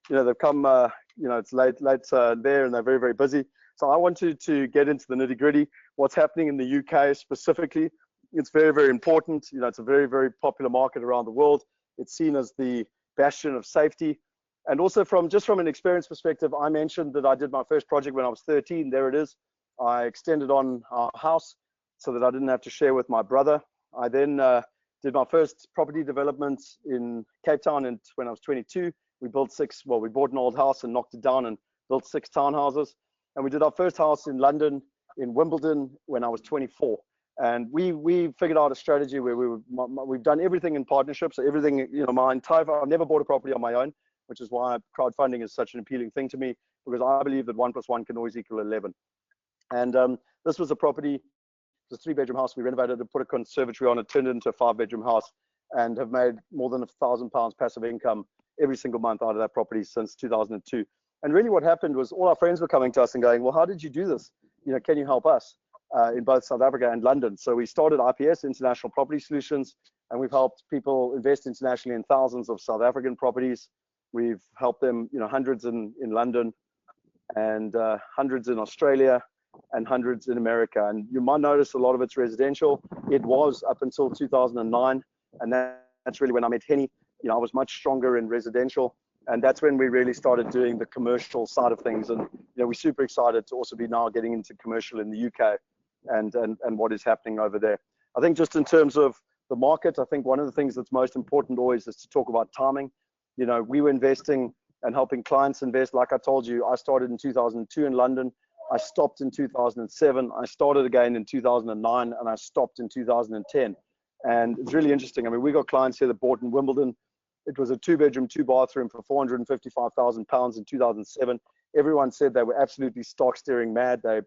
they've come, it's late there, and they're very, very busy. So I wanted to get into the nitty gritty, what's happening in the UK specifically. It's very, very important. It's a very, very popular market around the world. It's seen as the bastion of safety. And also from an experience perspective, I mentioned that I did my first project when I was 13. There it is. I extended on our house so that I didn't have to share with my brother. I then did my first property development in Cape Town when I was 22. We bought an old house and knocked it down and built 6 townhouses. And we did our first house in London, in Wimbledon, when I was 24. And we figured out a strategy where we've done everything in partnership. So everything, I've never bought a property on my own, which is why crowdfunding is such an appealing thing to me, because I believe that 1 + 1 can always equal 11. And this was a property, it's a 3-bedroom house. We renovated it, put a conservatory on it, turned it into a 5-bedroom house, and have made more than £1,000 passive income every single month out of that property since 2002. And really what happened was all our friends were coming to us and going, well, how did you do this? Can you help us? In both South Africa and London. So we started IPS, International Property Solutions, and we've helped people invest internationally in thousands of South African properties. We've helped them, hundreds in London, and hundreds in Australia, and hundreds in America. And you might notice a lot of it's residential. It was up until 2009, and that's really when I met Henny. I was much stronger in residential, and that's when we really started doing the commercial side of things. And we're super excited to also be now getting into commercial in the UK, and what is happening over there. I think just in terms of the market, I think one of the things that's most important always is to talk about timing. We were investing and helping clients invest. Like I told you, I started in 2002 in London. I stopped in 2007. I started again in 2009, and I stopped in 2010. And it's really interesting. I mean, we got clients here that bought in Wimbledon. It was a 2-bedroom, 2-bathroom for £455,000 in 2007. Everyone said they were absolutely stock steering mad. They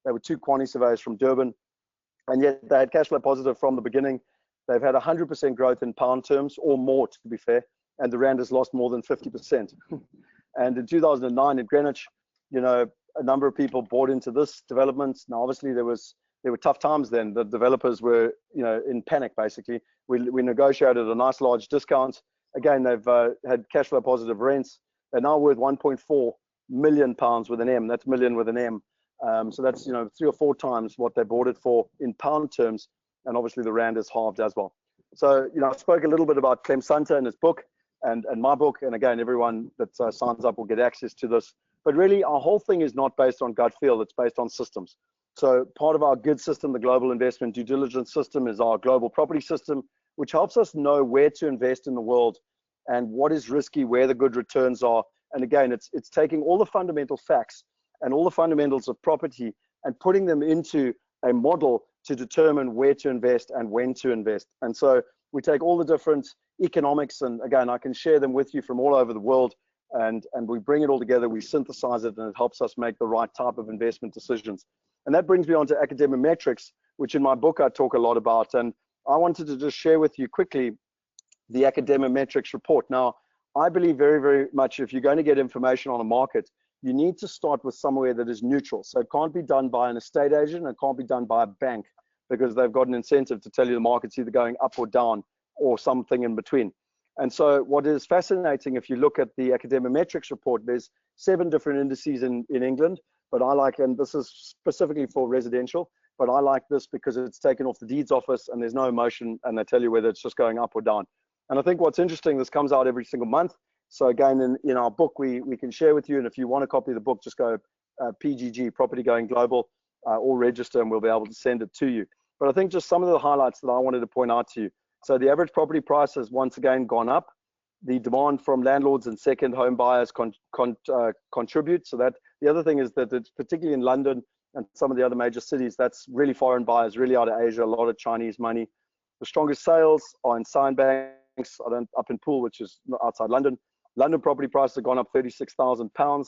were 2 quantity surveyors from Durban, and yet they had cash flow positive from the beginning. They've had 100% growth in pound terms, or more, to be fair, and the rand has lost more than 50%. And in 2009 in Greenwich, a number of people bought into this development. Now, obviously, there were tough times then. The developers were, in panic, basically. We negotiated a nice large discount. Again, they've had cash flow positive rents. They're now worth £1.4 million with an M. That's million with an M. So that's 3 or 4 times what they bought it for in pound terms. And obviously, the rand is halved as well. So, I spoke a little bit about Clem Sunter in his book and my book. And again, everyone that signs up will get access to this. But really, our whole thing is not based on gut feel. It's based on systems. So part of our good system, the global investment due diligence system, is our global property system, which helps us know where to invest in the world and what is risky, where the good returns are. And again, it's taking all the fundamental facts and all the fundamentals of property and putting them into a model to determine where to invest and when to invest. And so we take all the different economics, and again, I can share them with you from all over the world, and we bring it all together, we synthesize it, and it helps us make the right type of investment decisions. And that brings me on to academic metrics, which in my book I talk a lot about. And I wanted to just share with you quickly the academic metrics report. Now, I believe very, very much if you're going to get information on a market, you need to start with somewhere that is neutral. So it can't be done by an estate agent, it can't be done by a bank, because they've got an incentive to tell you the market's either going up or down or something in between. And so what is fascinating, if you look at the academic metrics report, there's 7 different indices in England, but I like, and this is specifically for residential, but I like this because it's taken off the deeds office and there's no emotion, and they tell you whether it's just going up or down. And I think what's interesting, this comes out every single month. So again, in our book, we can share with you, and if you want a copy of the book, just go PGG, Property Going Global, or register, and we'll be able to send it to you. But I think just some of the highlights that I wanted to point out to you. So the average property price has once again gone up. The demand from landlords and second home buyers contribute. So that the other thing is that it's particularly in London and some of the other major cities, that's really foreign buyers, really out of Asia, a lot of Chinese money. The strongest sales are in sign banks, up in Poole, which is outside London. London property prices have gone up £36,000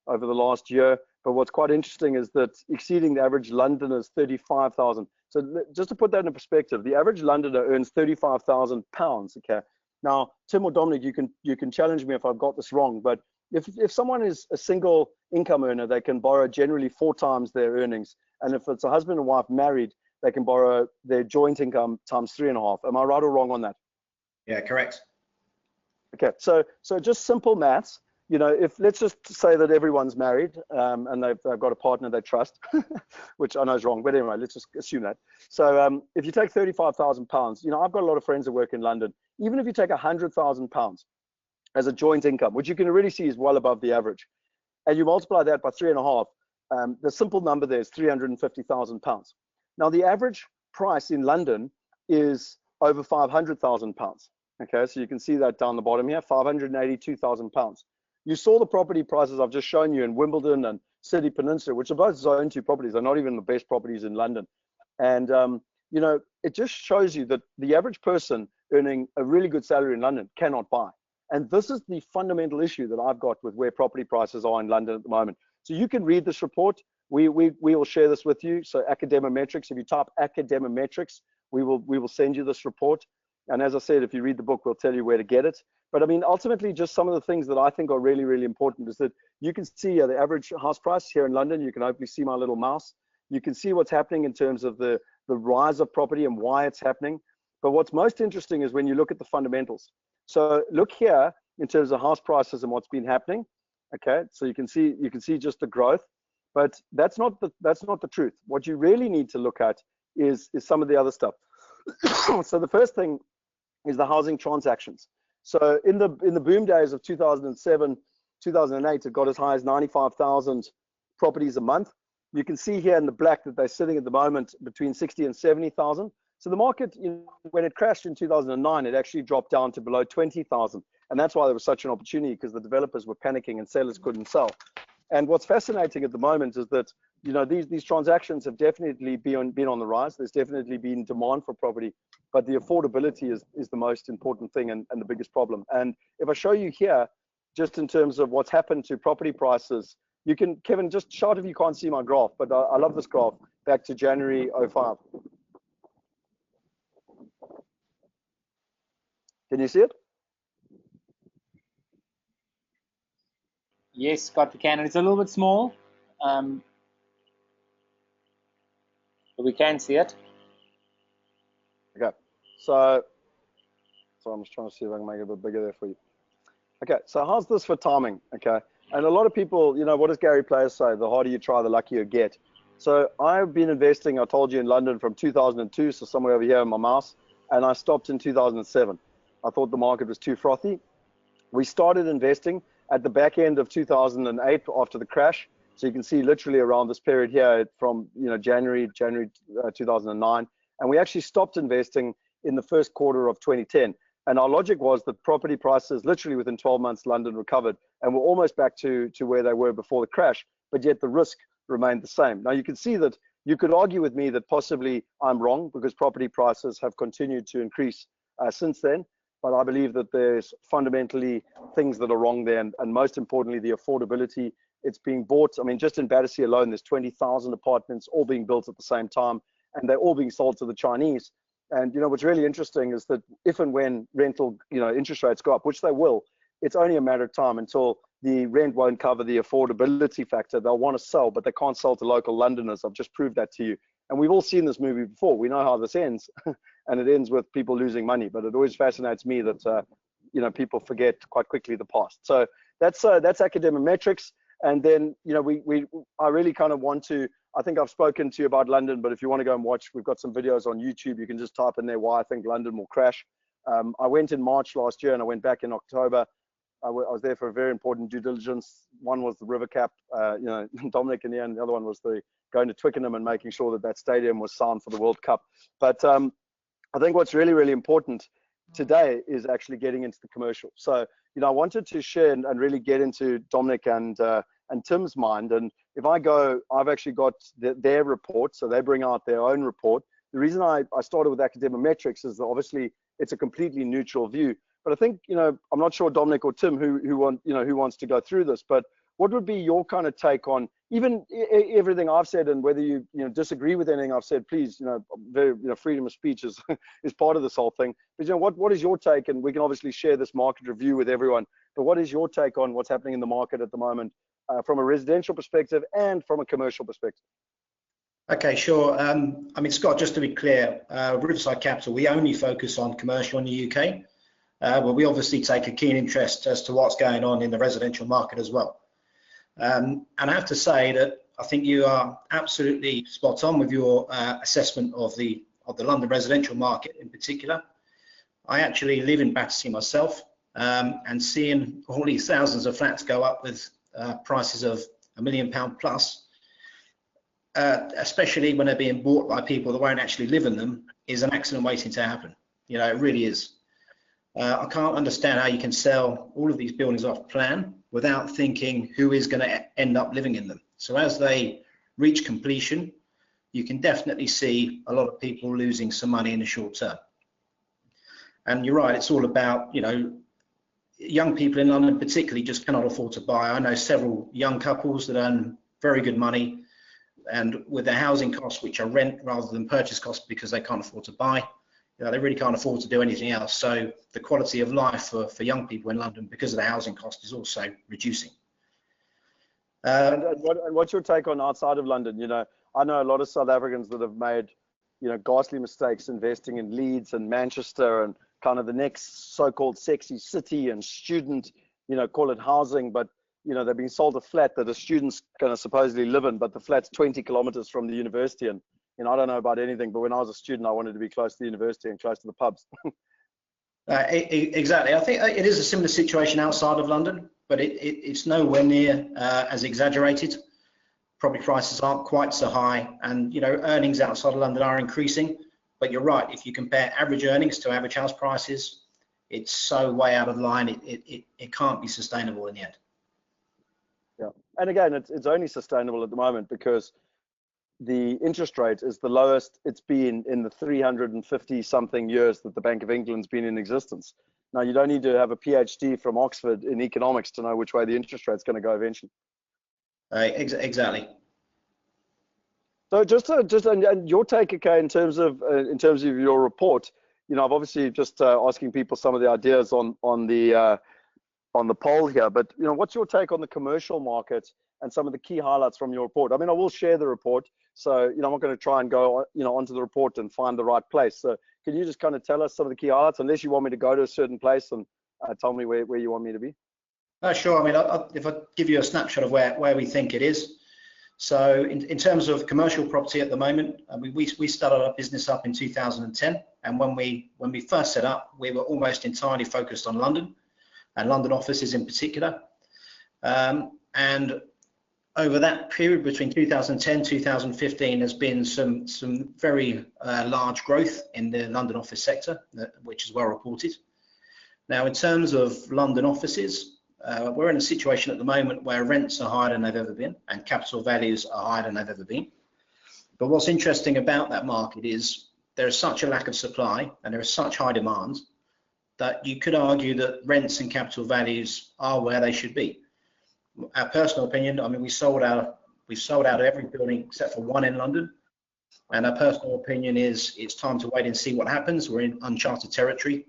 over the last year. But what's quite interesting is that exceeding the average Londoner's 35,000. So just to put that in perspective, the average Londoner earns £35,000. Okay. Now, Tim or Dominic, you can challenge me if I've got this wrong, but if someone is a single income earner, they can borrow generally 4 times their earnings. And if it's a husband and wife married, they can borrow their joint income times 3.5. Am I right or wrong on that? Yeah, correct. Okay, so just simple maths. If let's just say that everyone's married and they've got a partner they trust, which I know is wrong, but anyway, let's just assume that. So if you take £35,000, I've got a lot of friends that work in London. Even if you take £100,000 as a joint income, which you can really see is well above the average, and you multiply that by 3.5, the simple number there is £350,000. Now, the average price in London is over £500,000. Okay, so you can see that down the bottom here, £582,000. You saw the property prices I've just shown you in Wimbledon and City Peninsula, which are both Zone 2 properties. They're not even the best properties in London. And, it just shows you that the average person earning a really good salary in London cannot buy. And this is the fundamental issue that I've got with where property prices are in London at the moment. So you can read this report. We will share this with you. So academic metrics, if you type academic metrics, we will send you this report. And as I said, if you read the book, we'll tell you where to get it. But I mean, ultimately, just some of the things that I think are really, really important is that you can see the average house price here in London. You can hopefully see my little mouse. You can see what's happening in terms of the rise of property and why it's happening. But what's most interesting is when you look at the fundamentals. So look here, in terms of house prices and what's been happening. Okay, so you can see just the growth, but that's not the truth. What you really need to look at is some of the other stuff. So the first thing is the housing transactions. So in the boom days of 2007, 2008, it got as high as 95,000 properties a month. You can see here in the black that they're sitting at the moment between 60 and 70,000. So the market, when it crashed in 2009, it actually dropped down to below 20,000. And that's why there was such an opportunity, because the developers were panicking and sellers couldn't sell. And what's fascinating at the moment is that, these transactions have definitely been on the rise. There's definitely been demand for property, but the affordability is the most important thing and the biggest problem. And if I show you here, just in terms of what's happened to property prices, you can, Kevin, just shout if you can't see my graph, but I love this graph back to January 05. Can you see it? Yes, Scott Picken. It's a little bit small, but we can see it. Okay, so I'm just trying to see if I can make it a bit bigger there for you. Okay, so how's this for timing? Okay, and a lot of people, what does Gary Player say? The harder you try, the luckier you get. So I've been investing, I told you, in London from 2002, so somewhere over here in my mouse, and I stopped in 2007. I thought the market was too frothy. We started investing at the back end of 2008 after the crash. So you can see literally around this period here from January 2009, and we actually stopped investing in the first quarter of 2010. And our logic was that property prices, literally within 12 months, London recovered, and we're almost back to where they were before the crash, but yet the risk remained the same. Now you can see that you could argue with me that possibly I'm wrong, because property prices have continued to increase since then. But I believe that there's fundamentally things that are wrong there, and most importantly, the affordability. It's being bought. I mean, just in Battersea alone, there's 20,000 apartments all being built at the same time, and they're all being sold to the Chinese. And what's really interesting is that if and when rental, interest rates go up, which they will, it's only a matter of time until the rent won't cover the affordability factor. They'll want to sell, but they can't sell to local Londoners. I've just proved that to you. And we've all seen this movie before. We know how this ends, and it ends with people losing money. But it always fascinates me that people forget quite quickly the past. So that's academic metrics. And then I really kind of want to. I think I've spoken to you about London, but if you want to go and watch, we've got some videos on YouTube. You can just type in there why I think London will crash. I went in March last year, and I went back in October. I was there for a very important due diligence. One was the river cap, Dominic in the end. The other one was going to Twickenham and making sure that stadium was sound for the World Cup. But I think what's really, really important today is actually getting into the commercial. So, I wanted to share and really get into Dominic and Tim's mind. And if I go, I've actually got their report. So they bring out their own report. The reason I started with academic metrics is that obviously it's a completely neutral view. But I think, I'm not sure Dominic or Tim who wants to go through this, but what would be your kind of take on even everything I've said, and whether you disagree with anything I've said, please, freedom of speech is is part of this whole thing. But what is your take? And we can obviously share this market review with everyone. But what is your take on what's happening in the market at the moment from a residential perspective and from a commercial perspective? Okay, sure. I mean, Scott, just to be clear, Riverside Capital, we only focus on commercial in the UK. But we obviously take a keen interest as to what's going on in the residential market as well. And I have to say that I think you are absolutely spot on with your assessment of the London residential market in particular. I actually live in Battersea myself, and seeing all these thousands of flats go up with prices of £1 million plus, especially when they're being bought by people that won't actually live in them, is an accident waiting to happen. It really is. I can't understand how you can sell all of these buildings off plan without thinking who is going to end up living in them. So as they reach completion, you can definitely see a lot of people losing some money in the short term. And you're right, it's all about, young people in London particularly just cannot afford to buy. I know several young couples that earn very good money, and with their housing costs, which are rent rather than purchase costs because they can't afford to buy, they really can't afford to do anything else. So the quality of life for young people in London, because of the housing cost, is also reducing. And what's your take on outside of London? I know a lot of South Africans that have made, ghastly mistakes investing in Leeds and Manchester and kind of the next so-called sexy city and student, call it housing, but they're being sold a flat that a student's going to supposedly live in, but the flat's 20 kilometers from the university. And I don't know about anything, but when I was a student, I wanted to be close to the university and close to the pubs. Exactly. I think it is a similar situation outside of London, but it's nowhere near as exaggerated. Property prices aren't quite so high, and earnings outside of London are increasing. But you're right, if you compare average earnings to average house prices, it's so way out of line, it can't be sustainable in the end. Yeah, and again, it's only sustainable at the moment because the interest rate is the lowest it's been in the 350 something years that the Bank of England's been in existence. Now, you don't need to have a PhD from Oxford in economics to know which way the interest rate's going to go eventually. Exactly. So just and your take, okay, in terms of your report, I've obviously just asking people some of the ideas on the poll here, but what's your take on the commercial market and some of the key highlights from your report? I mean, I will share the report, so I'm not going to try and go onto the report and find the right place. So can you just kind of tell us some of the key highlights, unless you want me to go to a certain place and tell me where you want me to be? Sure. I mean, if I give you a snapshot of where we think it is. So in terms of commercial property at the moment, we started our business up in 2010, and when we first set up, we were almost entirely focused on London and London offices in particular. And over that period between 2010 2015, there's been some very large growth in the London office sector, which is well reported. Now, in terms of London offices, we're in a situation at the moment where rents are higher than they've ever been and capital values are higher than they've ever been. But what's interesting about that market is there is such a lack of supply and there is such high demand that you could argue that rents and capital values are where they should be. Our personal opinion, I mean, we've sold out every building except for one in London. And our personal opinion is it's time to wait and see what happens. We're in uncharted territory.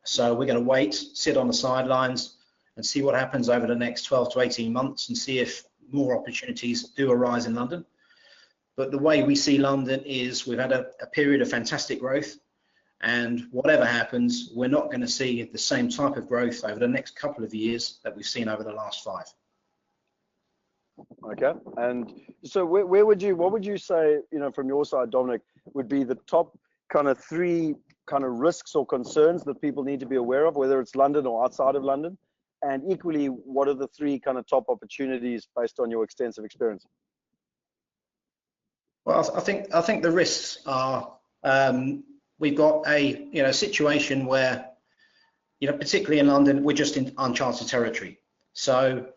So we're going to wait, sit on the sidelines, and see what happens over the next 12 to 18 months and see if more opportunities do arise in London. But the way we see London is we've had a period of fantastic growth, and whatever happens, we're not going to see the same type of growth over the next couple of years that we've seen over the last 5. Okay, and so what would you say, from your side, Dominic, would be the top kind of 3 kind of risks or concerns that people need to be aware of, whether it's London or outside of London? And equally, what are the 3 kind of top opportunities based on your extensive experience? Well, I think the risks are we've got a situation where particularly in London we're just in uncharted territory. So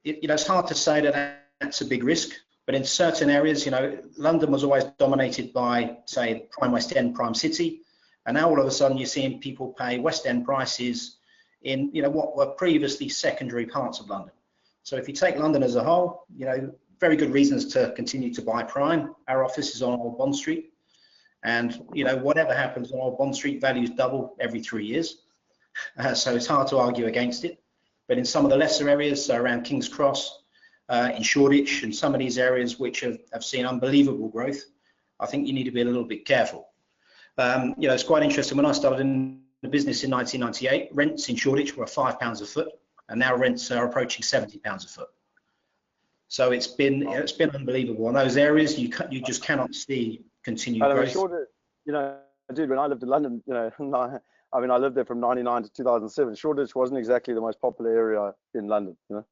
it's hard to say that that's a big risk, but in certain areas, London was always dominated by, say, prime West End, prime city, and now all of a sudden you're seeing people pay West End prices in what were previously secondary parts of London. So if you take London as a whole, very good reasons to continue to buy prime. Our office is on Old Bond Street, and whatever happens on Old Bond Street, values double every 3 years. So it's hard to argue against it. But in some of the lesser areas, so around King's Cross, in Shoreditch, and some of these areas which have seen unbelievable growth, I think you need to be a little bit careful. It's quite interesting. When I started in the business in 1998, rents in Shoreditch were £5 a foot, and now rents are approaching £70 a foot. So it's been unbelievable. In those areas, you just cannot see continued growth. Shoreditch, dude, when I lived in London, I mean, I lived there from 99 to 2007. Shoreditch wasn't exactly the most popular area in London, No,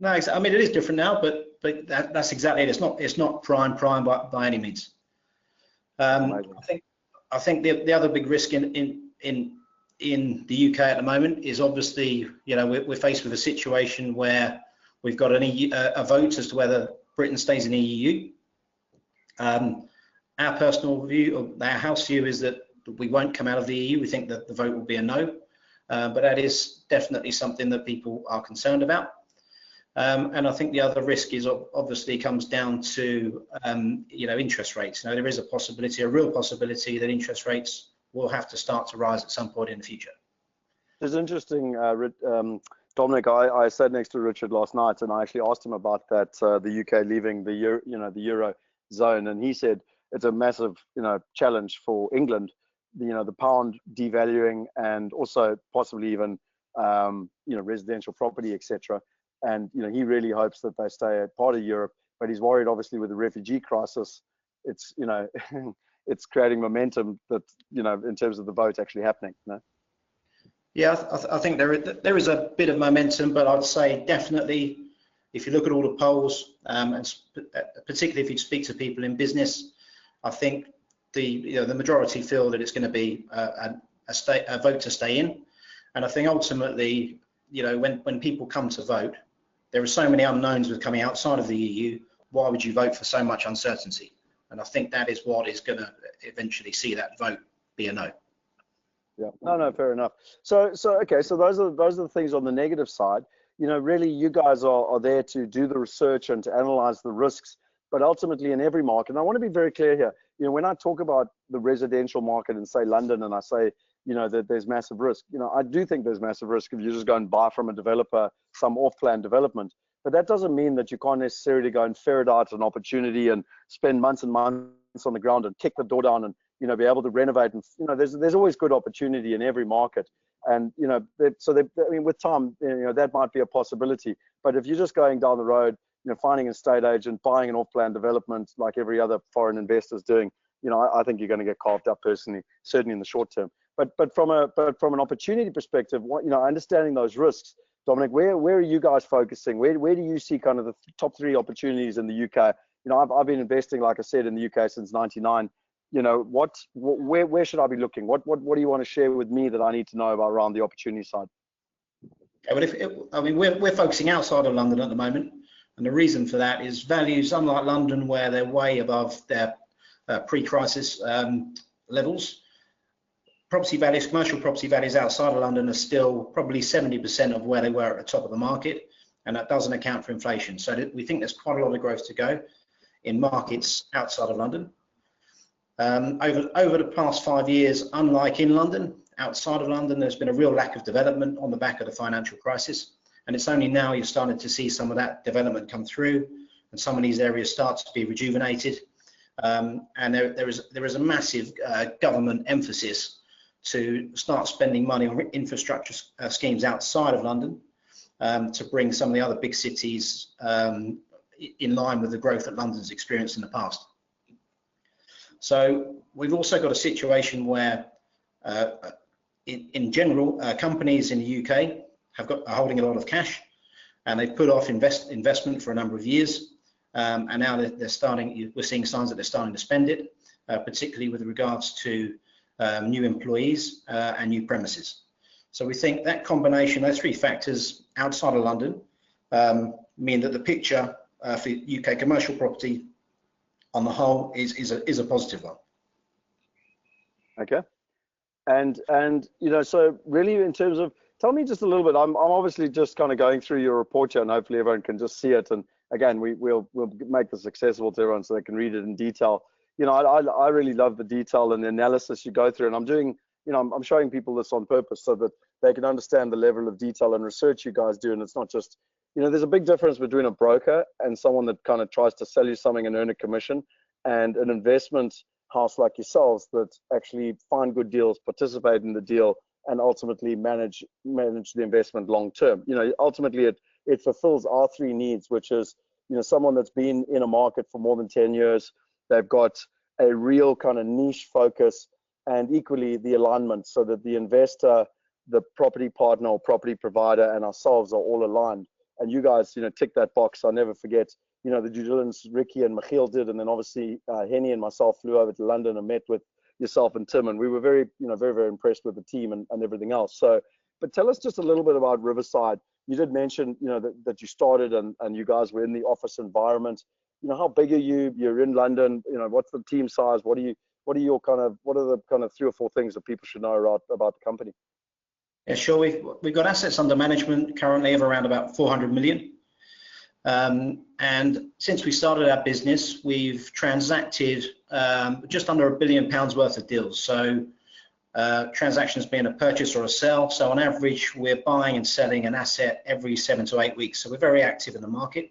I mean, it is different now, but that's exactly it. It's not prime by any means. I think the other big risk in the UK at the moment is obviously, we're faced with a situation where we've got a vote as to whether Britain stays in the EU. Our personal view, our house view, is that we won't come out of the EU. We think that the vote will be a no, but that is definitely something that people are concerned about. And I think the other risk is obviously comes down to interest rates. There is a real possibility that interest rates will have to start to rise at some point in the future. It's interesting, Dominic. I sat next to Richard last night, and I actually asked him about that, the UK leaving the Euro zone, and he said it's a massive challenge for England the pound devaluing, and also possibly even residential property, etc. And he really hopes that they stay a part of Europe, but he's worried obviously with the refugee crisis. It's it's creating momentum that in terms of the vote actually happening. Yeah, I think there is a bit of momentum, but I'd say definitely, if you look at all the polls, and particularly if you speak to people in business, I think the majority feel that it's going to be a vote to stay in. And I think ultimately, when people come to vote, there are so many unknowns with coming outside of the EU. Why would you vote for so much uncertainty? And I think that is what is going to eventually see that vote be a no. Yeah, no, fair enough. So okay, so those are the things on the negative side. Really, you guys are there to do the research and to analyze the risks, but ultimately in every market. And I want to be very clear here. When I talk about the residential market in, say, London, and I say, that there's massive risk, I do think there's massive risk if you just go and buy from a developer some off-plan development. But that doesn't mean that you can't necessarily go and ferret out an opportunity and spend months and months on the ground and kick the door down and be able to renovate. And there's always good opportunity in every market. And with time, that might be a possibility. But if you're just going down the road, finding an estate agent, buying an off-plan development like every other foreign investor is doing, I think you're going to get carved up personally, certainly in the short term. But from an opportunity perspective, understanding those risks, Dominic, where are you guys focusing? Where do you see kind of the top 3 opportunities in the UK? I've been investing, like I said, in the UK since '99. Where should I be looking? What do you want to share with me that I need to know about around the opportunity side? Okay, well, we're focusing outside of London at the moment, and the reason for that is values, unlike London, where they're way above their pre-crisis levels. Property values, commercial property values outside of London are still probably 70% of where they were at the top of the market, and that doesn't account for inflation. So we think there's quite a lot of growth to go in markets outside of London. Over the past 5 years, unlike in London, outside of London, there's been a real lack of development on the back of the financial crisis, and it's only now you're starting to see some of that development come through, and some of these areas start to be rejuvenated. And there is a massive government emphasis to start spending money on infrastructure schemes outside of London to bring some of the other big cities in line with the growth that London's experienced in the past. So we've also got a situation where, in general, companies in the UK are holding a lot of cash, and they've put off investment for a number of years, and now we're seeing signs that they're starting to spend it, particularly with regards to new employees and new premises. So we think that combination, those 3 factors outside of London, mean that the picture for UK commercial property on the whole is a positive one. Okay, and so really in terms of, tell me just a little bit. I'm obviously just kind of going through your report here, and hopefully everyone can just see it. And again, we'll make this accessible to everyone so they can read it in detail. I really love the detail and the analysis you go through, and I'm doing, I'm showing people this on purpose so that they can understand the level of detail and research you guys do. And it's not just, there's a big difference between a broker and someone that kind of tries to sell you something and earn a commission, and an investment house like yourselves that actually find good deals, participate in the deal, and ultimately manage the investment long term. Ultimately it fulfills our 3 needs, which is, someone that's been in a market for more than 10 years. They've got a real kind of niche focus, and equally the alignment, so that the investor, the property partner or property provider, and ourselves are all aligned. And you guys, tick that box. I'll never forget, the due diligence Ricky and Michiel did, and then obviously Henny and myself flew over to London and met with yourself and Tim, and we were very, very, very impressed with the team and everything else. So, but tell us just a little bit about Riverside. You did mention, that you started and you guys were in the office environment. How big are you? You're in London. What's the team size? What are the kind of 3 or 4 things that people should know about the company? Yeah, sure. We've got assets under management currently of around about 400 million. And since we started our business, we've transacted just under £1 billion worth of deals. So transactions being a purchase or a sell. So on average, we're buying and selling an asset every 7 to 8 weeks. So we're very active in the market.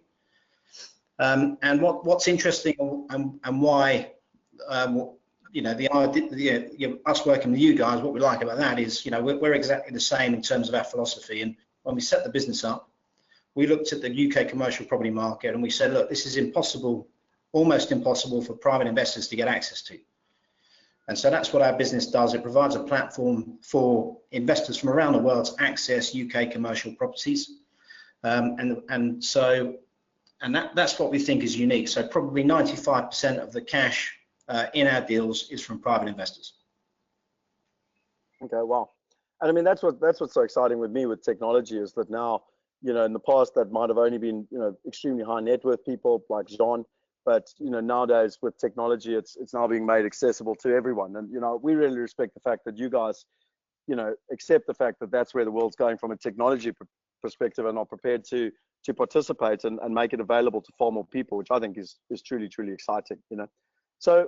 And what's interesting and why you know, the idea, us working with you guys, what we like about that is, you know, we're exactly the same in terms of our philosophy. And when we set the business up, we looked at the UK commercial property market and we said, look, this is impossible, almost impossible for private investors to get access to. And so that's what our business does. It provides a platform for investors from around the world to access UK commercial properties. And that's what we think is unique. So probably 95% of the cash in our deals is from private investors. Okay, wow. And I mean, that's what's so exciting with me with technology is that now, you know, in the past that might have only been, you know, extremely high net worth people like Jean, but you know, nowadays with technology, it's now being made accessible to everyone. And you know, we really respect the fact that you guys, you know, accept the fact that that's where the world's going from a technology perspective and are prepared to participate and make it available to far more people, which I think is truly exciting, you know. So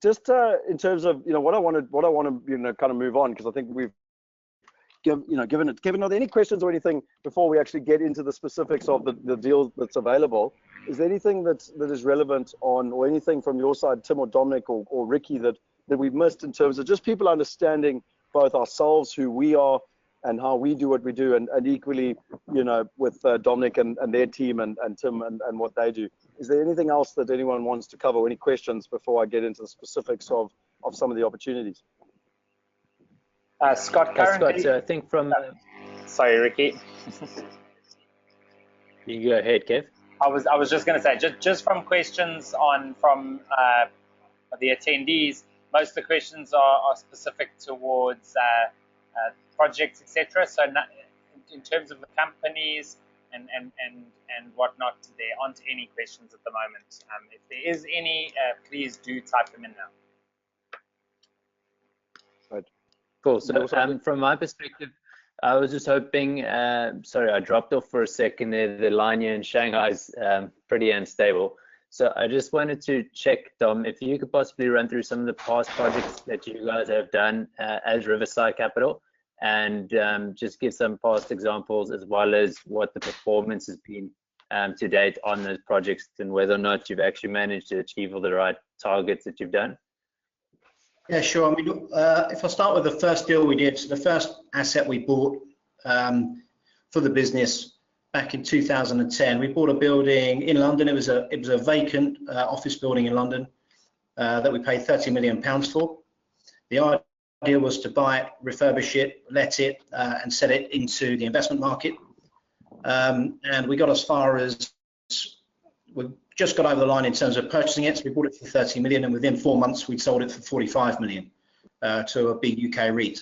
just in terms of, you know, what I want to you know, kind of move on, because I think we've given are there any questions or anything before we actually get into the specifics of the deal that's available? Is there anything that is relevant on, or anything from your side, Tim or Dominic or Ricky, that we've missed in terms of just people understanding both ourselves, who we are, and how we do what we do, and equally, you know, with Dominic and their team and Tim and what they do? Is there anything else that anyone wants to cover, or any questions before I get into the specifics of some of the opportunities? Scott, currently, Scott, I think from sorry, Ricky. You go ahead, Kev. I was just going to say, just from questions from the attendees, most of the questions are specific towards projects, etc. So in terms of the companies and whatnot, there aren't any questions at the moment. If there is any, please do type them in now. Right. Cool. So from my perspective, I was just hoping, sorry, I dropped off for a second there. The line here in Shanghai is pretty unstable. So I just wanted to check, Dom, if you could possibly run through some of the past projects that you guys have done as Riverside Capital, and just give some past examples, as well as what the performance has been to date on those projects, and whether or not you've actually managed to achieve all the right targets that you've done. Yeah, sure. I mean, if I start with the first deal we did, so the first asset we bought for the business back in 2010, we bought a building in London. It was a vacant office building in London that we paid £30 million for. The idea was to buy it, refurbish it, let it, and set it into the investment market. And we got as far as, we just got over the line in terms of purchasing it. So we bought it for 30 million, and within 4 months we'd sold it for 45 million to a big UK REIT.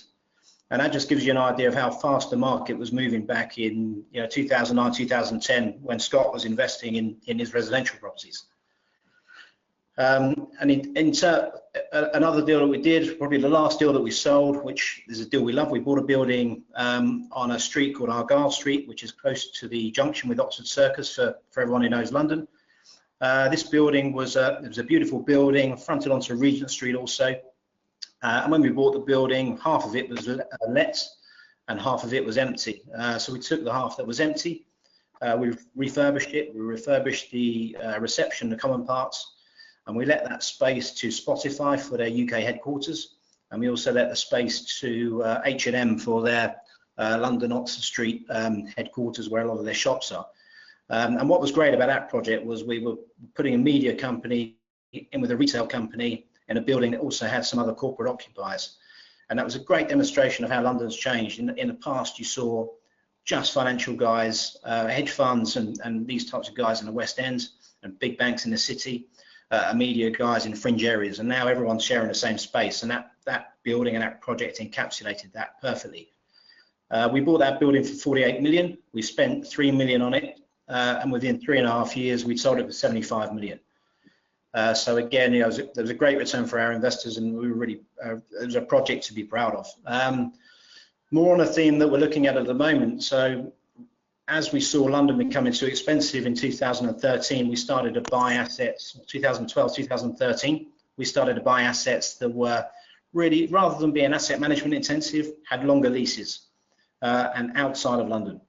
And that just gives you an idea of how fast the market was moving back in 2009, 2010, when Scott was investing in his residential properties. And another deal that we did, probably the last deal that we sold, which is a deal we love, we bought a building on a street called Argyle Street, which is close to the junction with Oxford Circus for everyone who knows London. This building was it was a beautiful building, fronted onto Regent Street also. And when we bought the building, half of it was let and half of it was empty. So we took the half that was empty, we refurbished it, we refurbished the reception, the common parts, and we let that space to Spotify for their UK headquarters. And we also let the space to H&M for their London Oxford Street headquarters, where a lot of their shops are. And what was great about that project was we were putting a media company in with a retail company in a building that also had some other corporate occupiers. And that was a great demonstration of how London's changed. In the past, you saw just financial guys, hedge funds and these types of guys in the West End, and big banks in the city, media guys in fringe areas. And now everyone's sharing the same space. And that building and that project encapsulated that perfectly. We bought that building for 48 million. We spent 3 million on it. And within 3.5 years, we'd sold it for 75 million. So again, there was a great return for our investors, and we were really it was a project to be proud of. More on a theme that we're looking at the moment. So as we saw London becoming too expensive in 2013, we started to buy assets. 2012, 2013, we started to buy assets that were really, rather than being asset management intensive, had longer leases and outside of London.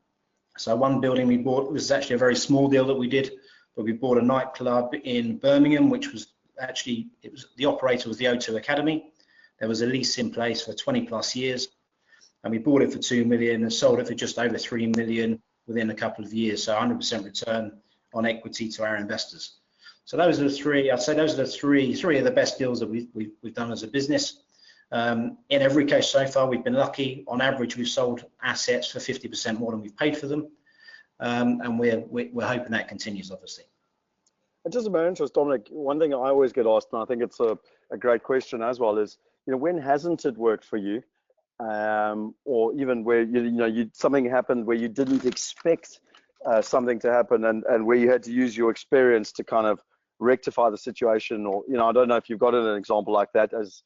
So one building we bought was actually a very small deal that we did, but we bought a nightclub in Birmingham, which was actually, the operator was the O2 Academy. There was a lease in place for 20+ years, and we bought it for 2 million and sold it for just over 3 million within a couple of years. So 100% return on equity to our investors. So those are the three. I'd say those are the three of the best deals that we've done as a business. In every case so far, we've been lucky. On average, we've sold assets for 50% more than we've paid for them, and we're hoping that continues, obviously. And just in my interest, Dominic, one thing I always get asked, and I think it's a great question as well, is, when hasn't it worked for you, or even where something happened where you didn't expect something to happen, and where you had to use your experience to kind of rectify the situation, or I don't know if you've got an example like that. As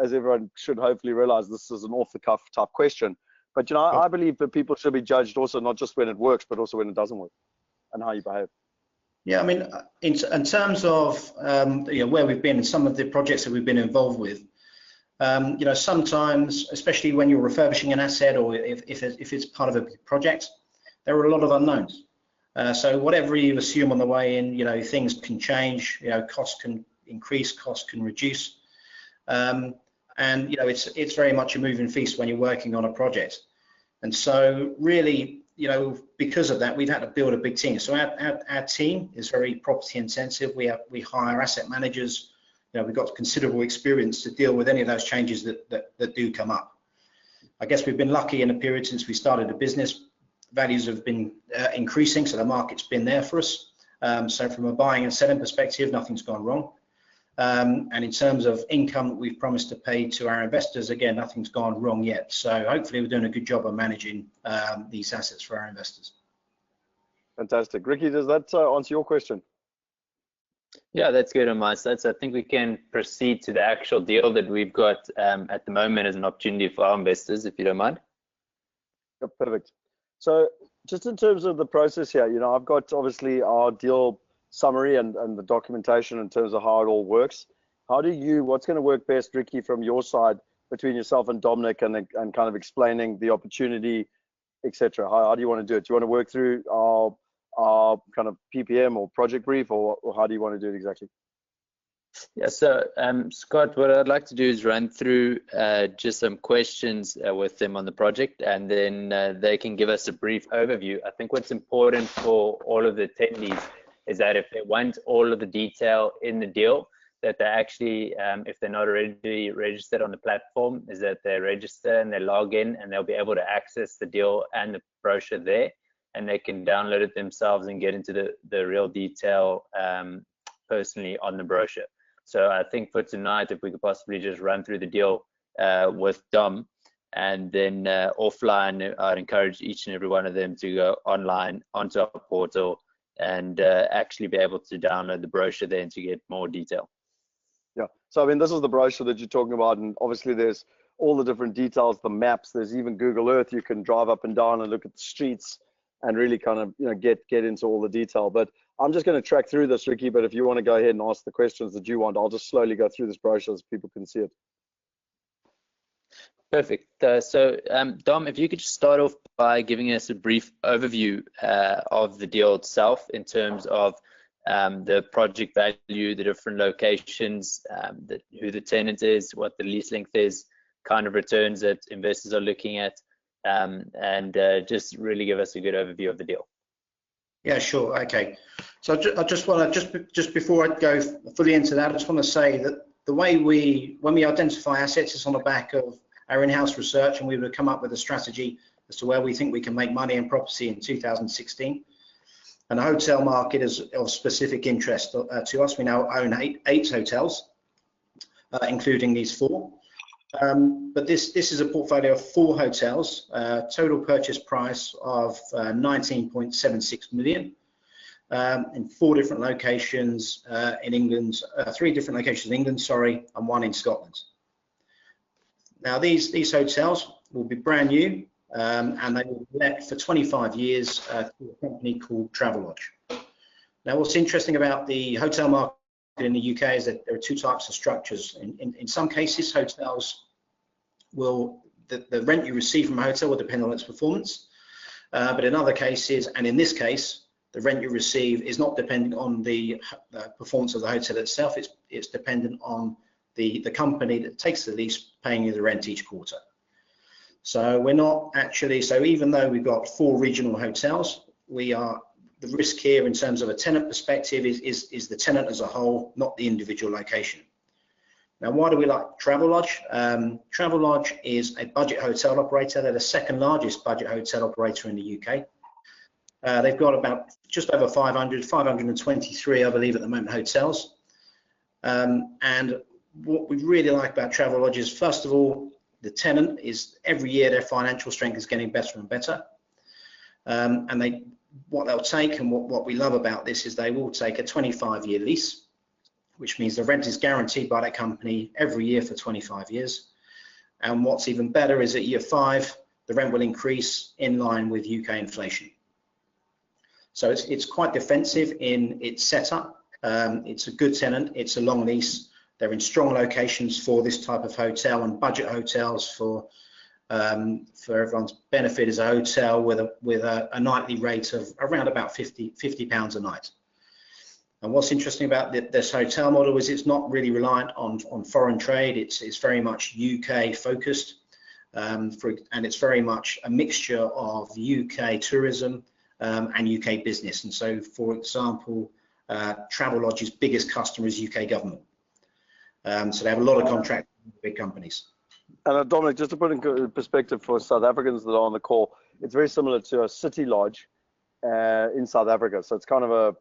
everyone should hopefully realize, this is an off-the-cuff type question, but I believe that people should be judged also not just when it works, but also when it doesn't work, and how you behave. Yeah, I mean, in terms of where we've been and some of the projects that we've been involved with, sometimes, especially when you're refurbishing an asset, or if it's part of a project, there are a lot of unknowns. So whatever you assume on the way in, things can change. Costs can increase, costs can reduce, and it's very much a moving feast when you're working on a project. And so really, because of that, we've had to build a big team. So our team is very property intensive. We hire asset managers. We've got considerable experience to deal with any of those changes that do come up. I guess we've been lucky in the period since we started the business. Values have been increasing, so the market's been there for us. So from a buying and selling perspective, nothing's gone wrong. And in terms of income that we've promised to pay to our investors, again, nothing's gone wrong yet. So hopefully we're doing a good job of managing these assets for our investors. Fantastic. Ricky, does that answer your question? Yeah, that's good on my side. So I think we can proceed to the actual deal that we've got at the moment as an opportunity for our investors, if you don't mind. Yeah, perfect. So just in terms of the process here, I've got obviously our deal summary and the documentation in terms of how it all works. What's going to work best, Ricky, from your side, between yourself and Dominic, and kind of explaining the opportunity, etc.? How do you want to do it? Do you want to work through our kind of PPM or project brief, or how do you want to do it exactly? Yeah, so Scott, what I'd like to do is run through just some questions with them on the project, and then they can give us a brief overview. I think what's important for all of the attendees is that if they want all of the detail in the deal, that they actually, if they're not already registered on the platform, is that they register and they log in, and they'll be able to access the deal and the brochure there, and they can download it themselves and get into the real detail personally on the brochure. So I think for tonight, if we could possibly just run through the deal with Dom, and then offline, I'd encourage each and every one of them to go online onto our portal and actually be able to download the brochure there and to get more detail. Yeah, so I mean, this is the brochure that you're talking about, and obviously there's all the different details, the maps, there's even Google Earth. You can drive up and down and look at the streets and really kind of get into all the detail. But I'm just going to track through this, Ricky, but if you want to go ahead and ask the questions that you want, I'll just slowly go through this brochure so people can see it. Perfect. So Dom, if you could just start off by giving us a brief overview of the deal itself in terms of the project value, the different locations, who the tenant is, what the lease length is, kind of returns that investors are looking at, and just really give us a good overview of the deal. Yeah, sure. Okay. So I just want to, just before I go fully into that, I just want to say that the way when we identify assets, it's on the back of our in-house research, and we would come up with a strategy as to where we think we can make money in property in 2016. And the hotel market is of specific interest to us. We now own eight hotels, including these 4. But this is a portfolio of 4 hotels, total purchase price of 19.76 million, in 4 different locations in England, 3 different locations in England, sorry, and 1 in Scotland. Now these hotels will be brand new, and they will be let for 25 years to a company called Travelodge. Now what's interesting about the hotel market in the UK is that there are 2 types of structures. In some cases, hotels will, the rent you receive from a hotel will depend on its performance, but in other cases, and in this case, the rent you receive is not dependent on the performance of the hotel itself. It's dependent on the company that takes the lease paying you the rent each quarter. So we're not actually, so even though we've got 4 regional hotels, the risk here in terms of a tenant perspective is the tenant as a whole, not the individual location. Now, why do we like Travelodge? Travelodge is a budget hotel operator. They're the second largest budget hotel operator in the UK. They've got about just over 523, I believe, at the moment, hotels. And what we really like about Travelodge is, first of all, the tenant is every year their financial strength is getting better and better. And what they'll take, and what we love about this, is they will take a 25-year lease, which means the rent is guaranteed by that company every year for 25 years. And what's even better is at year 5, the rent will increase in line with UK inflation. So it's quite defensive in its setup. It's a good tenant, it's a long lease. They're in strong locations for this type of hotel, and budget hotels for everyone's benefit is a hotel with a nightly rate of around about £50 a night. And what's interesting about this hotel model is it's not really reliant on foreign trade. It's very much UK focused, and it's very much a mixture of UK tourism and UK business. And so, for example, Travelodge's biggest customer is UK government. So they have a lot of contracts with big companies. And Dominic, just to put in perspective for South Africans that are on the call, it's very similar to a city lodge in South Africa. So it's kind of a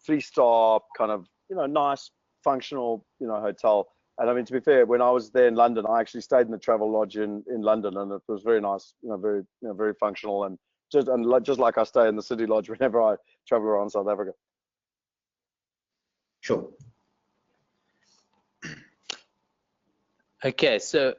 3-star kind of, nice, functional, hotel. And I mean, to be fair, when I was there in London, I actually stayed in the Travelodge in London, and it was very nice, very functional, and just like I stay in the city lodge whenever I travel around South Africa. Sure. Okay, so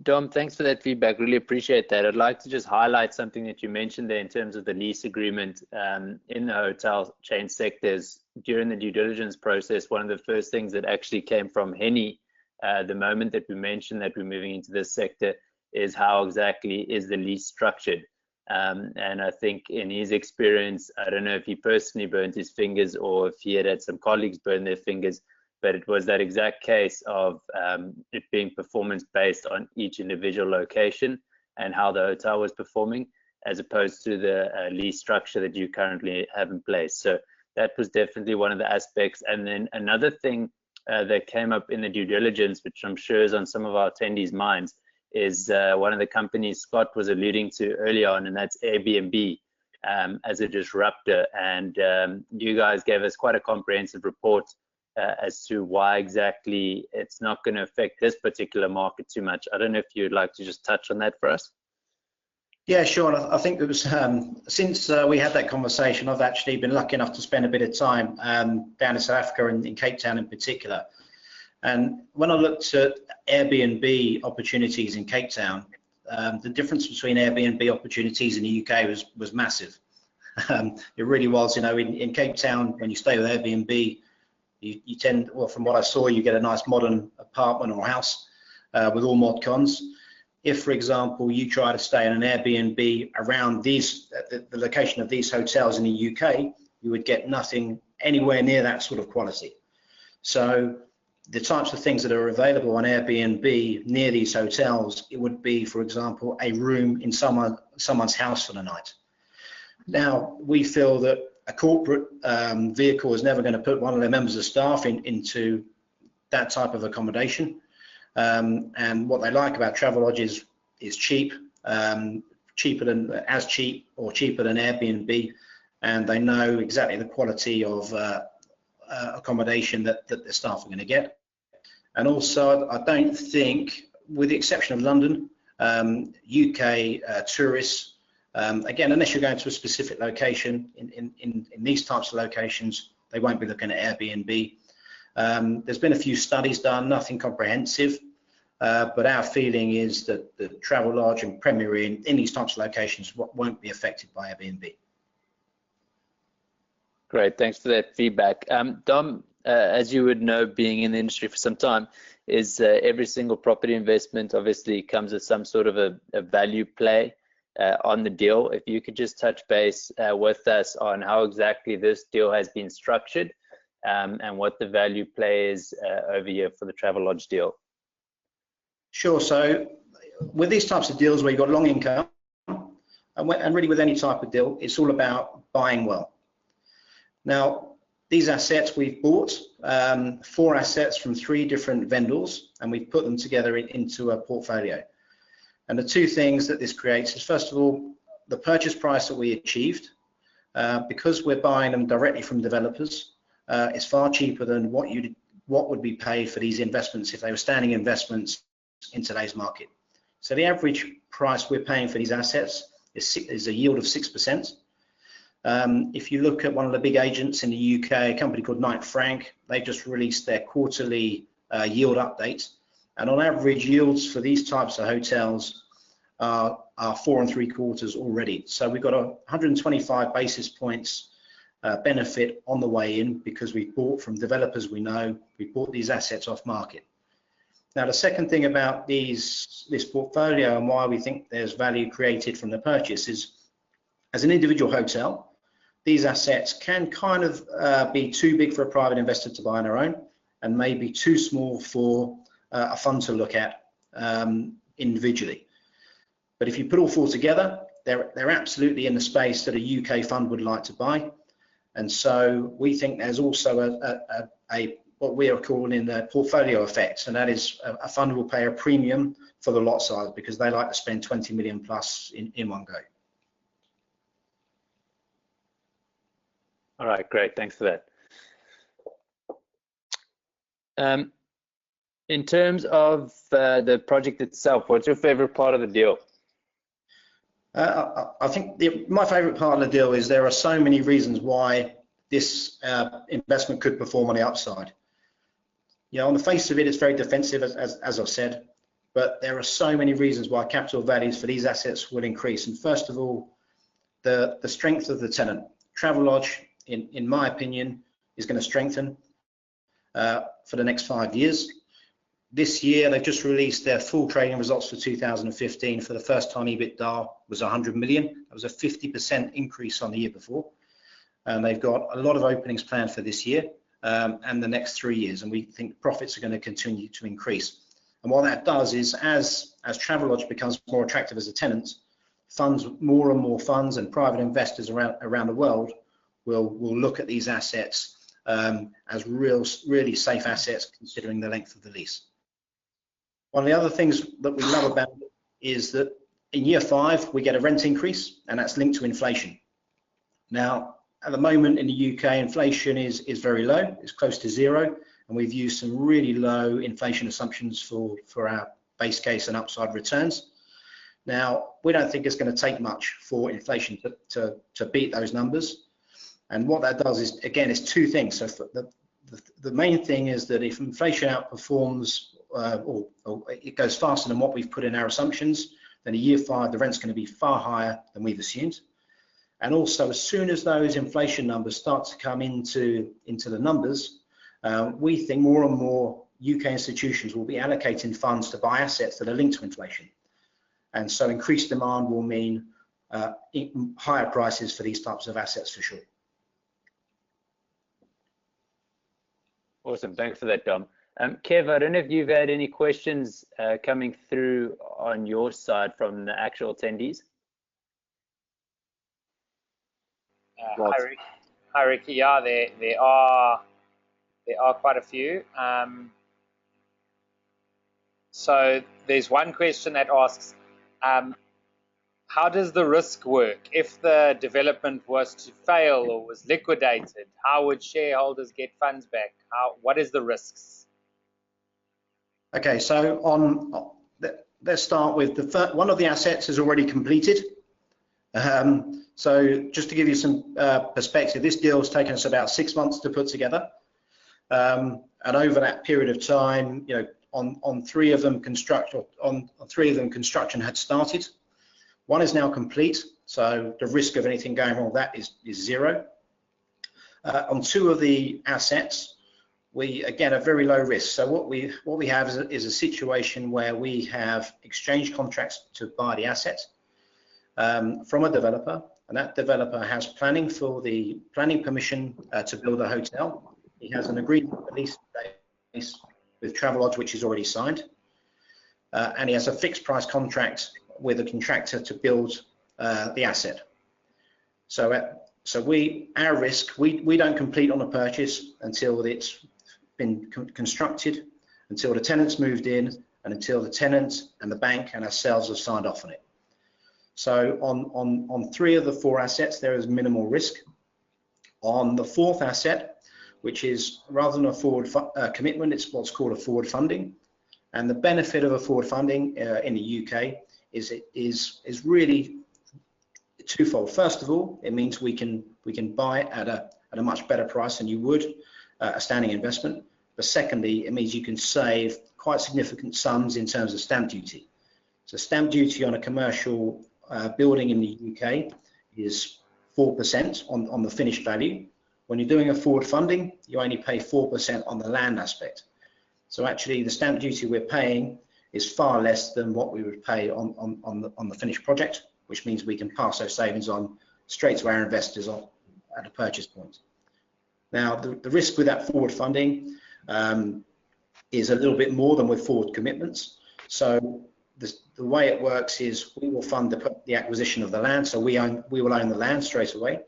Dom, thanks for that feedback. Really appreciate that. I'd like to just highlight something that you mentioned there in terms of the lease agreement in the hotel chain sectors. During the due diligence process, one of the first things that actually came from Henny, the moment that we mentioned that we're moving into this sector, is how exactly is the lease structured. And I think in his experience, I don't know if he personally burnt his fingers or if he had some colleagues burn their fingers, but it was that exact case of it being performance based on each individual location and how the hotel was performing, as opposed to the lease structure that you currently have in place. So that was definitely one of the aspects. And then another thing that came up in the due diligence, which I'm sure is on some of our attendees' minds, is one of the companies Scott was alluding to earlier on, and that's Airbnb as a disruptor. And you guys gave us quite a comprehensive report as to why exactly it's not going to affect this particular market too much. I don't know if you'd like to just touch on that for us. Yeah, sure. And I think it was since we had that conversation, I've actually been lucky enough to spend a bit of time down in South Africa and in Cape Town in particular. And when I looked at Airbnb opportunities in Cape Town, the difference between Airbnb opportunities in the UK was massive. It really was. In Cape Town, when you stay with Airbnb, you tend, well, from what I saw, you get a nice modern apartment or house with all mod cons. If, for example, you try to stay in an Airbnb around the location of these hotels in the UK, you would get nothing anywhere near that sort of quality. So the types of things that are available on Airbnb near these hotels, it would be, for example, a room in someone's house for the night. Now, we feel that a corporate vehicle is never going to put one of their members of staff into that type of accommodation. And what they like about Travelodge is cheap, cheaper than Airbnb, and they know exactly the quality of accommodation that the staff are going to get. And also, I don't think, with the exception of London, UK tourists, again, unless you're going to a specific location, in these types of locations, they won't be looking at Airbnb. There's been a few studies done, nothing comprehensive, but our feeling is that the Travelodge and Premier Inn in these types of locations won't be affected by Airbnb. Great, thanks for that feedback. Dom, as you would know, being in the industry for some time, is every single property investment obviously comes with some sort of a value play. on the deal. If you could just touch base with us on how exactly this deal has been structured and what the value play is over here for the Travelodge deal. Sure. So with these types of deals where you've got long income, and really with any type of deal, it's all about buying well. Now, these assets we've bought, 4 assets from 3 different vendors, and we've put them together into a portfolio. And the 2 things that this creates is, first of all, the purchase price that we achieved, because we're buying them directly from developers, is far cheaper than what would be paid for these investments if they were standing investments in today's market. So the average price we're paying for these assets is a yield of 6%. If you look at one of the big agents in the UK, a company called Knight Frank, they just released their quarterly yield update, and on average yields for these types of hotels are 4 3/4 already. So we've got a 125 basis points benefit on the way in because we bought from developers we know, we bought these assets off market. Now, the second thing about this portfolio and why we think there's value created from the purchase is, as an individual hotel, these assets can kind of be too big for a private investor to buy on their own, and maybe too small for a fund to look at individually. But if you put all 4 together, they're absolutely in the space that a UK fund would like to buy. And so we think there's also a what we are calling the portfolio effect, and that is a fund will pay a premium for the lot size because they like to spend 20 million plus in one go. All right, great, thanks for that. In terms of the project itself, what's your favorite part of the deal? I think my favorite part of the deal is there are so many reasons why this investment could perform on the upside. You know, on the face of it, it's very defensive, as I've said, but there are so many reasons why capital values for these assets will increase. And first of all, the strength of the tenant. Travelodge, in my opinion, is going to strengthen for the next 5 years. This year, they've just released their full trading results for 2015. For the first time, EBITDA was 100 million. That was a 50% increase on the year before. And they've got a lot of openings planned for this year and the next 3 years. And we think profits are going to continue to increase. And what that does is, as Travelodge becomes more attractive as a tenant, more and more funds and private investors around the world will look at these assets as really safe assets, considering the length of the lease. One of the other things that we love about it is that in year 5, we get a rent increase, and that's linked to inflation. Now, at the moment in the UK, inflation is very low, it's close to 0, and we've used some really low inflation assumptions for our base case and upside returns. Now, we don't think it's going to take much for inflation to beat those numbers. And what that does is, again, it's 2 things. So the main thing is that if inflation outperforms or it goes faster than what we've put in our assumptions, then in year 5, the rent's going to be far higher than we've assumed. And also, as soon as those inflation numbers start to come into the numbers, we think more and more UK institutions will be allocating funds to buy assets that are linked to inflation. And so increased demand will mean higher prices for these types of assets for sure. Awesome, thanks for that, Dom. Kev, I don't know if you've had any questions coming through on your side from the actual attendees. Hi, Ricky. Yeah, there are quite a few. So there's one question that asks, how does the risk work? If the development was to fail or was liquidated, how would shareholders get funds back? What is the risks? Okay, so let's start with one of the assets is already completed. So just to give you some perspective, this deal has taken us about 6 months to put together. And over that period of time, you know, on 3 of them construction had started. 1 is now complete, so the risk of anything going wrong with that is 0. On 2 of the assets, we again are very low risk. So what we have is a situation where we have exchange contracts to buy the asset. from a developer, and that developer has planning permission to build a hotel. He has an agreement for lease space with Travelodge, which is already signed, and he has a fixed price contract with a contractor to build the asset. So our risk, we don't complete on a purchase until it's been constructed, until the tenant's moved in, and until the tenant and the bank and ourselves have signed off on it. So on 3 of the 4 assets, there is minimal risk. On the 4th asset, which is rather than a forward commitment, it's what's called a forward funding. And the benefit of a forward funding in the UK is really twofold. First of all, it means we can buy at a much better price than you would a standing investment. But secondly, it means you can save quite significant sums in terms of stamp duty. So stamp duty on a commercial building in the UK is 4% on the finished value. When you're doing a forward funding, you only pay 4% on the land aspect. So actually, the stamp duty we're paying is far less than what we would pay on the finished project, which means we can pass those savings on straight to our investors at a purchase point. Now, the risk with that forward funding is a little bit more than with forward commitments. So the way it works is we will fund the acquisition of the land, so we will own the land straight away.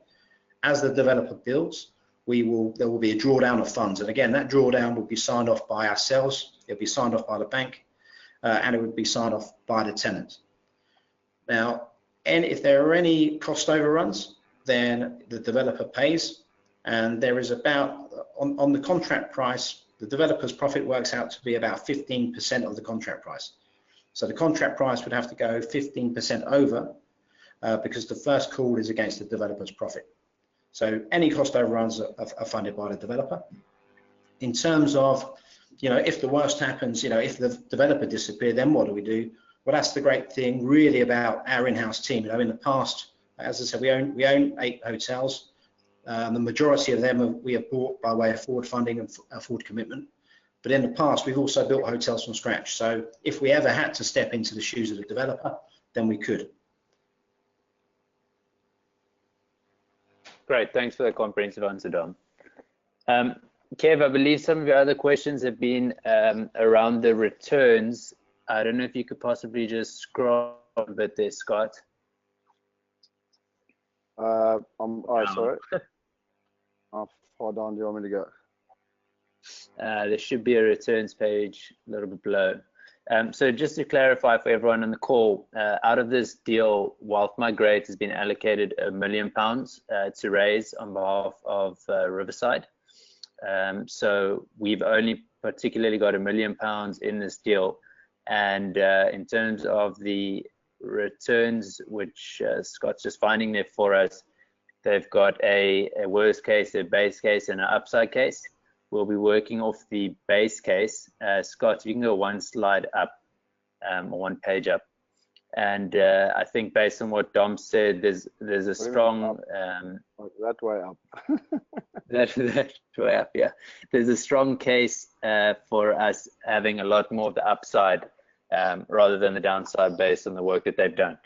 As the developer builds, there will be a drawdown of funds, and again, that drawdown will be signed off by ourselves, it'll be signed off by the bank, and it would be signed off by the tenant. Now, and if there are any cost overruns, then the developer pays, and there is about, on the contract price, the developer's profit works out to be about 15% of the contract price. So the contract price would have to go 15% over because the first call is against the developer's profit. So any cost overruns are funded by the developer. In terms of, if the worst happens, if the developer disappears, then what do we do? Well, that's the great thing really about our in-house team. In the past, as I said, we own 8 hotels. The majority of them we have bought by way of forward funding and forward commitment. But in the past, we've also built hotels from scratch. So if we ever had to step into the shoes of the developer, then we could. Great, thanks for that comprehensive answer, Dom. Kev, I believe some of your other questions have been around the returns. I don't know if you could possibly just scroll a bit there, Scott. Sorry. How far down do you want me to go? There should be a returns page a little bit below. So just to clarify for everyone on the call, out of this deal, Wealth Migrate has been allocated £1 million to raise on behalf of Riverside. So we've only particularly got £1 million in this deal. And in terms of the returns, which Scott's just finding there for us, they've got a worst case, a base case, and an upside case. We'll be working off the base case. Scott, you can go one slide up, or one page up. And I think based on what Dom said, there's a strong that way up. that way up, yeah. There's a strong case for us having a lot more of the upside rather than the downside based on the work that they've done.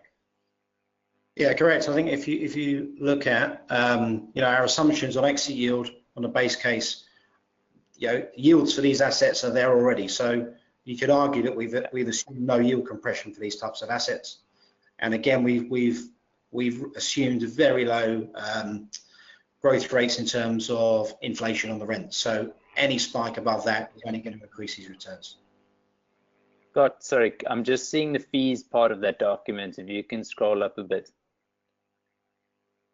Yeah, correct. I think if you look at our assumptions on exit yield on the base case, yields for these assets are there already. So you could argue that we've assumed no yield compression for these types of assets. And again, we've assumed very low growth rates in terms of inflation on the rent. So any spike above that is only going to increase these returns. Scott, sorry, I'm just seeing the fees part of that document. If you can scroll up a bit.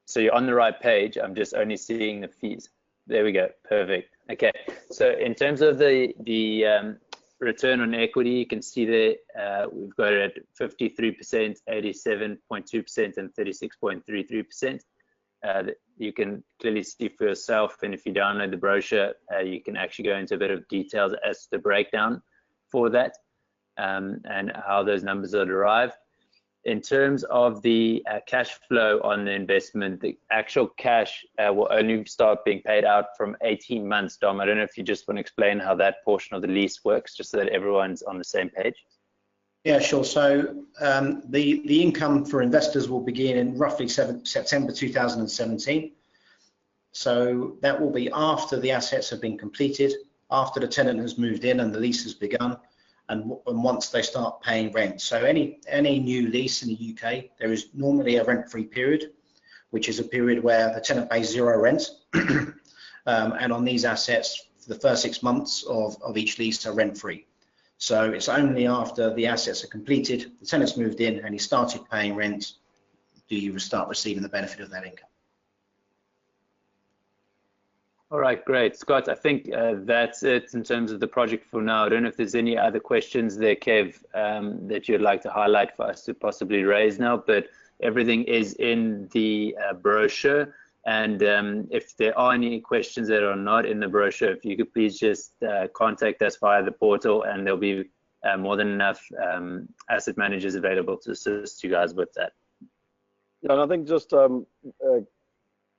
So you're on the right page. I'm just only seeing the fees. There we go. Perfect. Okay. So in terms of the return on equity, you can see there we've got it at 53%, 87.2%, and 36.33%. You can clearly see for yourself, and if you download the brochure, you can actually go into a bit of details as to the breakdown for that and how those numbers are derived. In terms of the cash flow on the investment, the actual cash will only start being paid out from 18 months. Dom, I don't know if you just want to explain how that portion of the lease works, just so that everyone's on the same page. Yeah, sure. So the income for investors will begin in roughly September 2017. So that will be after the assets have been completed, after the tenant has moved in and the lease has begun, and once they start paying rent. So any new lease in the UK, there is normally a rent-free period, which is a period where the tenant pays zero rent. And on these assets, for the first 6 months of each lease are rent-free. So it's only after the assets are completed, the tenant's moved in and he started paying rent, do you start receiving the benefit of that income. All right, great. Scott, I think that's it in terms of the project for now. I don't know if there's any other questions there, Kev, that you'd like to highlight for us to possibly raise now, but everything is in the brochure. And if there are any questions that are not in the brochure, if you could please just contact us via the portal, and there'll be more than enough asset managers available to assist you guys with that. Yeah, and I think just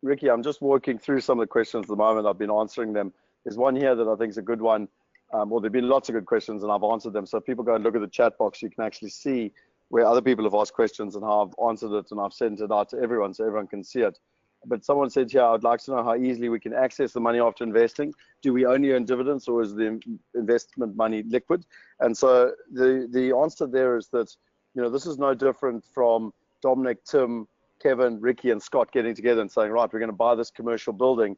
Ricky, I'm just working through some of the questions at the moment. I've been answering them. There's one here that I think is a good one. Well, there've been lots of good questions and I've answered them. So if people go and look at the chat box, you can actually see where other people have asked questions and how I've answered it, and I've sent it out to everyone so everyone can see it. But someone said here, I'd like to know how easily we can access the money after investing. Do we only earn dividends, or is the investment money liquid? And so the answer there is that, you know, this is no different from Dominic, Tim, Kevin, Ricky, and Scott getting together and saying, right, we're going to buy this commercial building,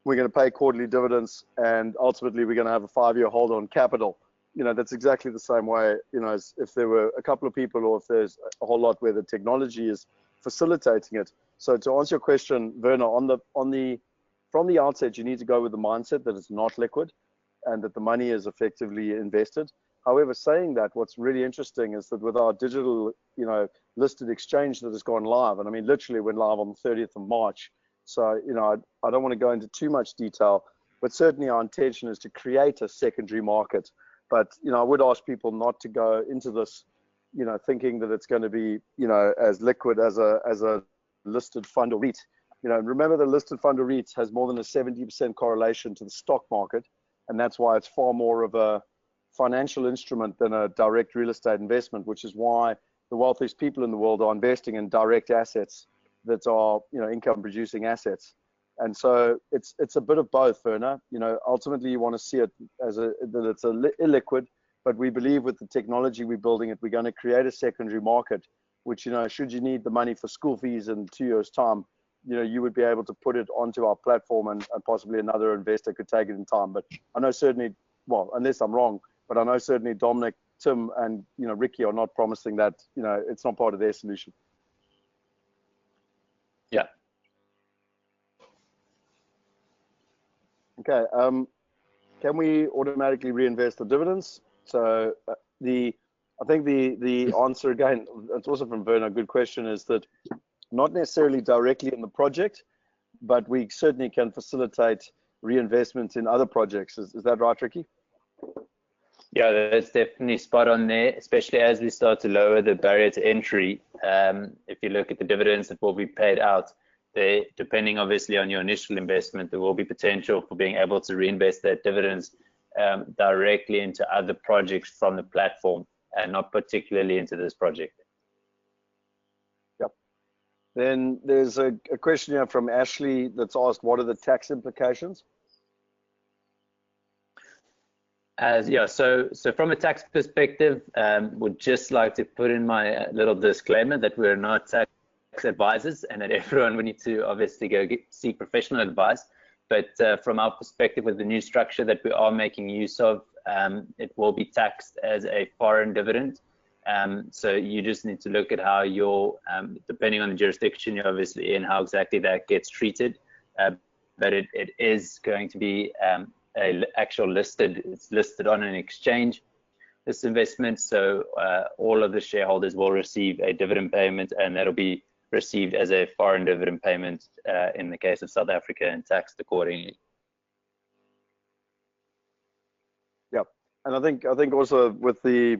we're going to pay quarterly dividends, and ultimately we're going to have a 5-year hold on capital. You know, that's exactly the same way, you know, as if there were a couple of people, or if there's a whole lot where the technology is facilitating it. So to answer your question, Werner, from the outset, you need to go with the mindset that it's not liquid and that the money is effectively invested. However, saying that, what's really interesting is that with our digital, you know, listed exchange that has gone live, and I mean, literally went live on the 30th of March. So, you know, I don't want to go into too much detail, but certainly our intention is to create a secondary market. But, you know, I would ask people not to go into this, you know, thinking that it's going to be, you know, as liquid as a listed fund or REIT. You know, remember the listed fund or REIT has more than a 70% correlation to the stock market, and that's why it's far more of a financial instrument than a direct real estate investment, which is why the wealthiest people in the world are investing in direct assets that are, you know, income producing assets. And so it's a bit of both, Werner. You know, ultimately you want to see it as that it's illiquid, but we believe with the technology we're building it, we're going to create a secondary market, which, you know, should you need the money for school fees in 2 years' time, you know, you would be able to put it onto our platform, and possibly another investor could take it in time. But I know certainly, well, unless I'm wrong, but I know certainly Dominic, Tim, and, you know, Ricky are not promising that, you know, it's not part of their solution. Yeah. Okay. Can we automatically reinvest the dividends? So I think the answer, again, it's also from Werner, a good question, is that not necessarily directly in the project, but we certainly can facilitate reinvestment in other projects. Is that right, Ricky? Yeah, that's definitely spot on there, especially as we start to lower the barrier to entry. If you look at the dividends that will be paid out, depending obviously on your initial investment, there will be potential for being able to reinvest that dividends directly into other projects from the platform, and not particularly into this project. Yep. Then there's a question here from Ashley that's asked, what are the tax implications? Yeah, so from a tax perspective, would just like to put in my little disclaimer that we're not tax advisors, and that everyone would need to obviously go seek professional advice. But from our perspective, with the new structure that we are making use of, it will be taxed as a foreign dividend. So you just need to look at how your, depending on the jurisdiction you're obviously in, how exactly that gets treated. But it is going to be it's listed on an exchange, this investment. So all of the shareholders will receive a dividend payment, and that'll be received as a foreign dividend payment in the case of South Africa, and taxed accordingly. Yep. And I think also with the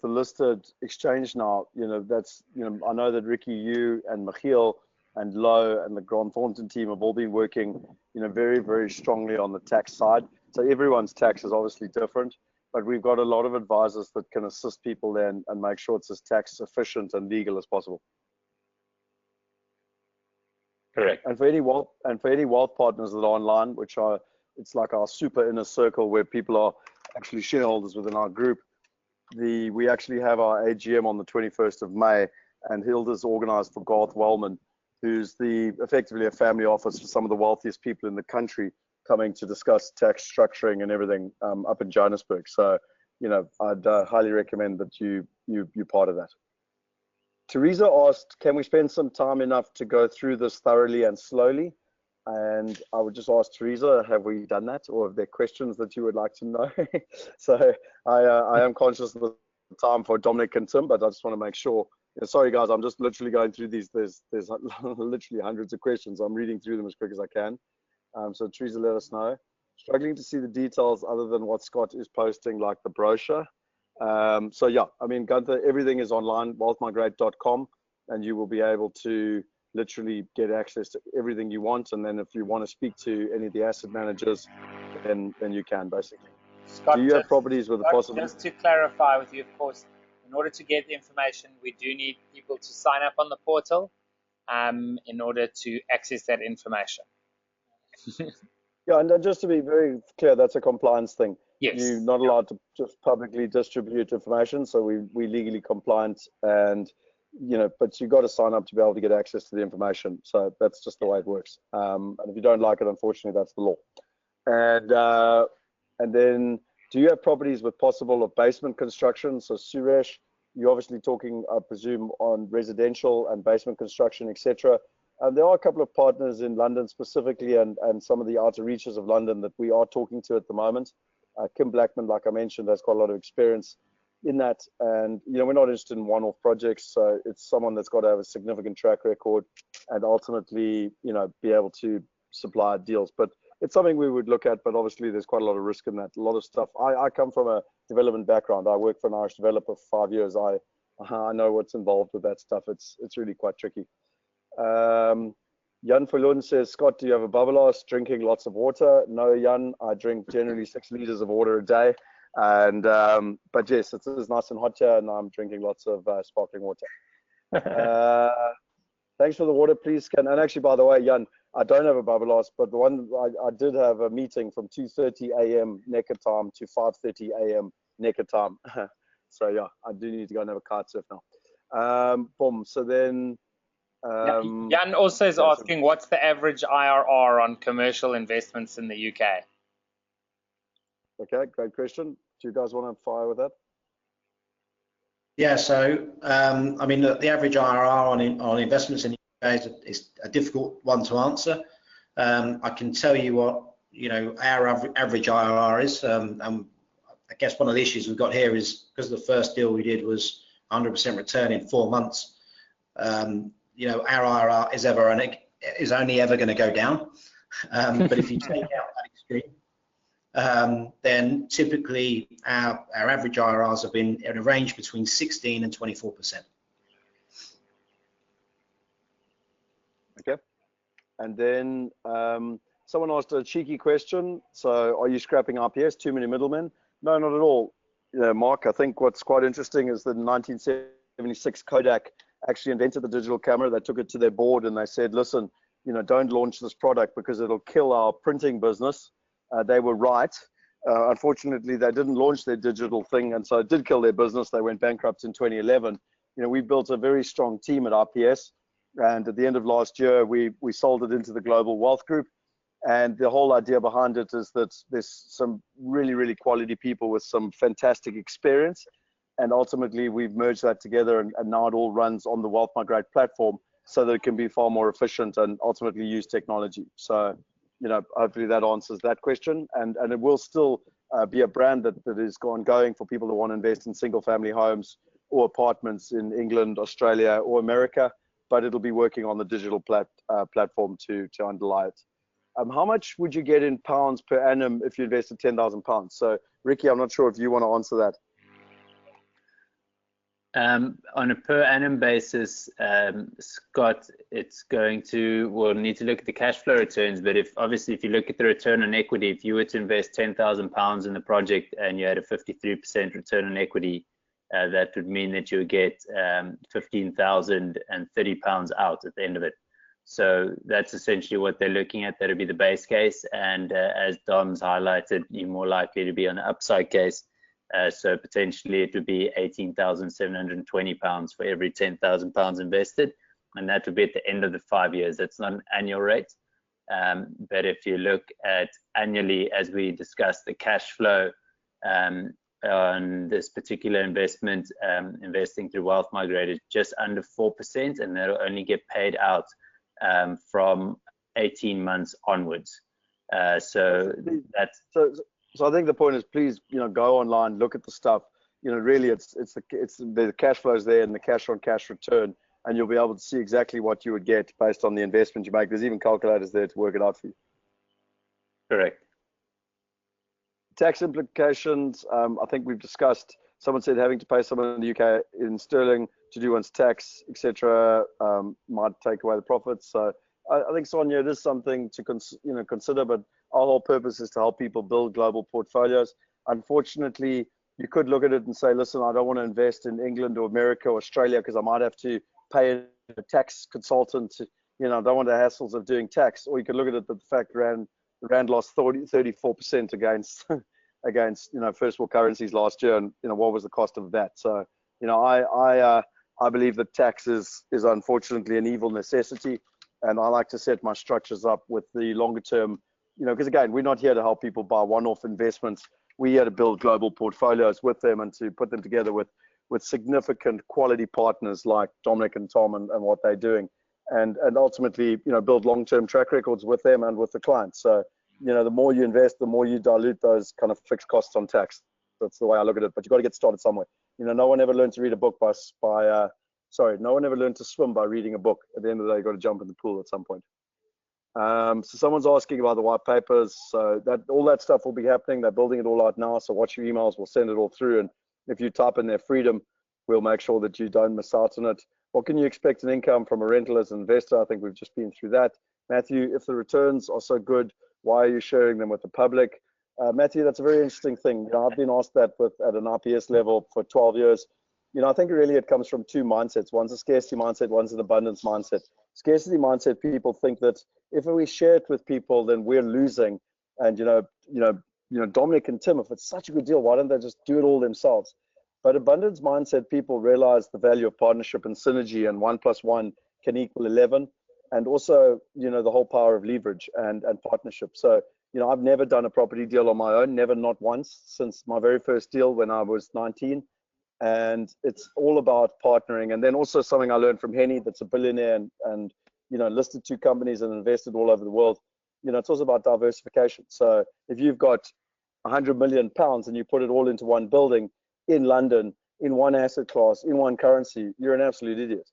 listed exchange now, you know, that's, you know, I know that Ricky, you and Michiel and Lo and the Grant Thornton team have all been working, you know, very, very strongly on the tax side. So everyone's tax is obviously different. but we've got a lot of advisors that can assist people there and make sure it's as tax efficient and legal as possible. Correct. And for any wealth partners that are online, which are, it's like our super inner circle where people are actually shareholders within our group. We actually have our AGM on the 21st of May, and Hilda's organized for Garth Wellman, who's effectively a family office for some of the wealthiest people in the country, coming to discuss tax structuring and everything up in Johannesburg. So, I'd highly recommend that you're part of that. Teresa asked, can we spend some time enough to go through this thoroughly and slowly? And I would just ask Teresa, have we done that, or are there questions that you would like to know? So I am conscious of the time for Dominic and Tim, but I just want to make sure. Sorry guys, I'm just literally going through these. There's literally hundreds of questions. I'm reading through them as quick as I can. So Teresa, let us know. Struggling to see the details other than what Scott is posting, like the brochure. So yeah, I mean, Gunther, everything is online, wealthmigrate.com, and you will be able to literally get access to everything you want. And then if you want to speak to any of the asset managers, then you can basically. Scott, do you have properties with a possible? Just to clarify with you, of course, in order to get the information, we do need people to sign up on the portal in order to access that information. Yeah, and just to be very clear, that's a compliance thing. Yes. You're not allowed to just publicly distribute information, so we legally compliant, and but you've got to sign up to be able to get access to the information. So that's just the way it works. And if you don't like it, unfortunately, that's the law. And then, do you have properties with possible of basement construction? So Suresh, you're obviously talking, I presume, on residential and basement construction, etc. And there are a couple of partners in London specifically, and some of the outer reaches of London that we are talking to at the moment. Kim Blackman, like I mentioned, has got a lot of experience in that, and we're not interested in one-off projects, so it's someone that's got to have a significant track record and ultimately be able to supply deals. But it's something we would look at, but obviously there's quite a lot of risk in that. A lot of stuff. I come from a development background. I worked for an Irish developer for 5 years. I know what's involved with that stuff. It's really quite tricky. Jan Falun says, Scott, do you have a bubble drinking lots of water? No, Jan, I drink generally 6 liters of water a day. And but yes, it's nice and hot here, and I'm drinking lots of sparkling water. Thanks for the water, please. And actually, by the way, Jan, I don't have a bubble but the one I did have a meeting from 2:30 a.m. Necker time to 5:30 a.m. Necker time. So yeah, I do need to go and have a kite surf now. Boom. So then. Jan also is asking, what's the average IRR on commercial investments in the UK? Okay, great question. Do you guys want to fire with that? Yeah, so I mean, look, the average IRR on investments in the UK is a difficult one to answer. I can tell you what our average IRR is. I guess one of the issues we've got here is because the first deal we did was 100% return in 4 months. Our IRR is only ever going to go down. But if you take out that extreme, then typically our average IRRs have been in a range between 16 and 24%. Okay. And then someone asked a cheeky question. So are you scrapping RPS? Too many middlemen? No, not at all. Mark, I think what's quite interesting is that in 1976, Kodak actually invented the digital camera. They took it to their board and they said, listen, don't launch this product because it'll kill our printing business. They were right. Unfortunately, they didn't launch their digital thing, and so it did kill their business. They went bankrupt in 2011. We built a very strong team at RPS, and at the end of last year, we sold it into the Global Wealth Group. And the whole idea behind it is that there's some really, really quality people with some fantastic experience. And ultimately, we've merged that together, and now it all runs on the Wealth Migrate platform so that it can be far more efficient and ultimately use technology. So, hopefully that answers that question. And it will still be a brand that is ongoing for people who want to invest in single-family homes or apartments in England, Australia, or America, but it'll be working on the digital platform to underlie it. How much would you get in pounds per annum if you invested £10,000? So, Ricky, I'm not sure if you want to answer that. On a per annum basis, Scott, it's going to, we'll need to look at the cash flow returns, but obviously if you look at the return on equity, if you were to invest £10,000 in the project and you had a 53% return on equity, that would mean that you would get £15,030 out at the end of it. So that's essentially what they're looking at. That would be the base case, and as Dom's highlighted, you're more likely to be on the upside case. So potentially it would be £18,720 for every £10,000 invested, and that would be at the end of the 5 years. That's not an annual rate, but if you look at annually, as we discussed, the cash flow on this particular investment, investing through Wealth Migrate, is just under 4%, and that'll only get paid out from 18 months onwards. So I think the point is, please, go online, look at the stuff. Really, it's the cash flows there and the cash on cash return, and you'll be able to see exactly what you would get based on the investment you make. There's even calculators there to work it out for you. Correct. Tax implications, I think we've discussed. Someone said having to pay someone in the UK in sterling to do one's tax, etc., might take away the profits. So I think, Sonia, it is something to consider, but our whole purpose is to help people build global portfolios. Unfortunately, you could look at it and say, listen, I don't want to invest in England or America or Australia because I might have to pay a tax consultant. I don't want the hassles of doing tax. Or you could look at it that the fact the rand lost 34% against first world currencies last year, and what was the cost of that? So I believe that tax is unfortunately an evil necessity, and I like to set my structures up with the longer term. Because again, we're not here to help people buy one-off investments. We're here to build global portfolios with them and to put them together with significant quality partners like Dominic and Tom and what they're doing, and ultimately, build long-term track records with them and with the clients. So, the more you invest, the more you dilute those kind of fixed costs on tax. That's the way I look at it. But you've got to get started somewhere. No one ever learned to read a book no one ever learned to swim by reading a book. At the end of the day, you've got to jump in the pool at some point. So someone's asking about the white papers. So all that stuff will be happening. They're building it all out now. So watch your emails. We'll send it all through. And if you type in their freedom, we'll make sure that you don't miss out on it. What can you expect in income from a rental as an investor? I think we've just been through that. Matthew, if the returns are so good, why are you sharing them with the public? Matthew, that's a very interesting thing. I've been asked that at an IPS level for 12 years. I think really it comes from two mindsets. One's a scarcity mindset, one's an abundance mindset. Scarcity mindset, people think that if we share it with people, then we're losing. And Dominic and Tim, if it's such a good deal, why don't they just do it all themselves? But abundance mindset people realize the value of partnership and synergy, and 1 + 1 can equal 11. And also, the whole power of leverage and partnership. So, I've never done a property deal on my own, not once since my very first deal when I was 19. And it's all about partnering. And then also something I learned from Henny, that's a billionaire and listed 2 companies and invested all over the world. It's also about diversification. So if you've got £100 million and you put it all into one building in London, in one asset class, in one currency, you're an absolute idiot.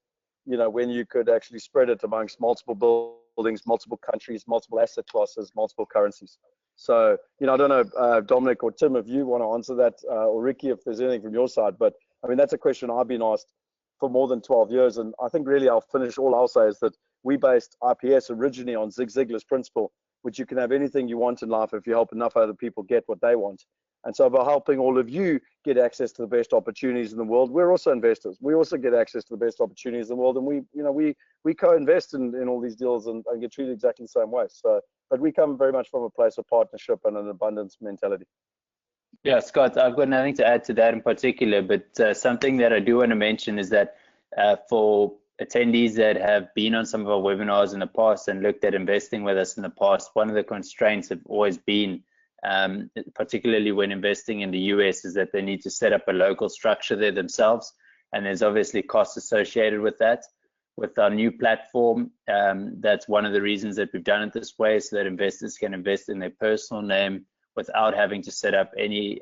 When you could actually spread it amongst multiple buildings, multiple countries, multiple asset classes, multiple currencies. So, I don't know, Dominic or Tim, if you want to answer that, or Ricky, if there's anything from your side. But I mean, that's a question I've been asked for more than 12 years. And I think really all I'll say is that we based IPS originally on Zig Ziglar's principle, which you can have anything you want in life if you help enough other people get what they want. And so by helping all of you get access to the best opportunities in the world, we're also investors. We also get access to the best opportunities in the world, and we co-invest in all these deals and get treated exactly the same way. So, but we come very much from a place of partnership and an abundance mentality. Yeah, Scott, I've got nothing to add to that in particular, but something that I do want to mention is that for attendees that have been on some of our webinars in the past and looked at investing with us in the past, one of the constraints have always been, particularly when investing in the US, is that they need to set up a local structure there themselves, and there's obviously costs associated with that. With our new platform, that's one of the reasons that we've done it this way, so that investors can invest in their personal name without having to set up any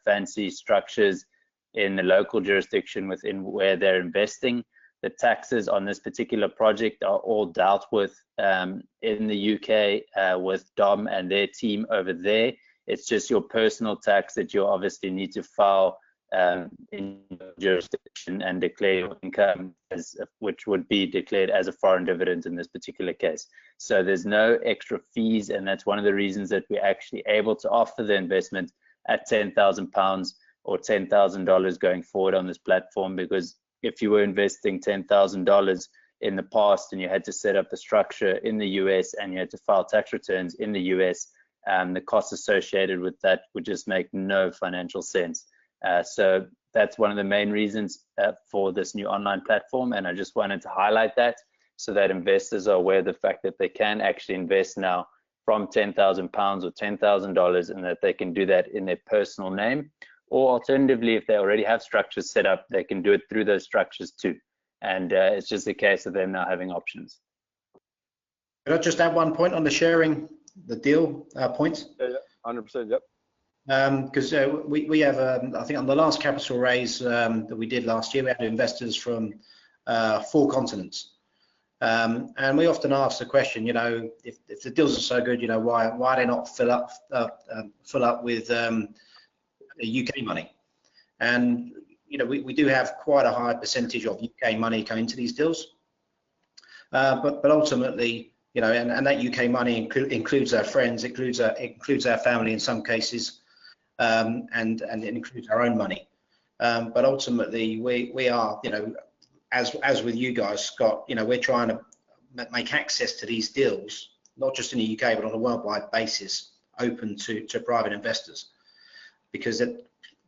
fancy structures in the local jurisdiction within where they're investing. The taxes on this particular project are all dealt with in the UK with Dom and their team over there. It's just your personal tax that you obviously need to file in your jurisdiction and declare your income which would be declared as a foreign dividend in this particular case. So there's no extra fees, and that's one of the reasons that we're actually able to offer the investment at £10,000 or $10,000 going forward on this platform, because if you were investing $10,000 in the past and you had to set up a structure in the US and you had to file tax returns in the US, the costs associated with that would just make no financial sense. So that's one of the main reasons for this new online platform, and I just wanted to highlight that so that investors are aware of the fact that they can actually invest now from £10,000 or $10,000, and that they can do that in their personal name, or alternatively, if they already have structures set up, they can do it through those structures too. And it's just a case of them now having options. Could I just add one point on the sharing the deal point? Yeah, 100%, yep. Because we have, I think on the last capital raise that we did last year, we had investors from 4 continents. And we often ask the question, you know, if the deals are so good, you know, why they not fill up with UK money? And you know, we do have quite a high percentage of UK money coming into these deals, but ultimately, you know, and that UK money includes our friends, includes our family in some cases, and it includes our own money. But ultimately, we are, you know, as with you guys, Scott, you know, we're trying to make access to these deals, not just in the UK, but on a worldwide basis, open to private investors, because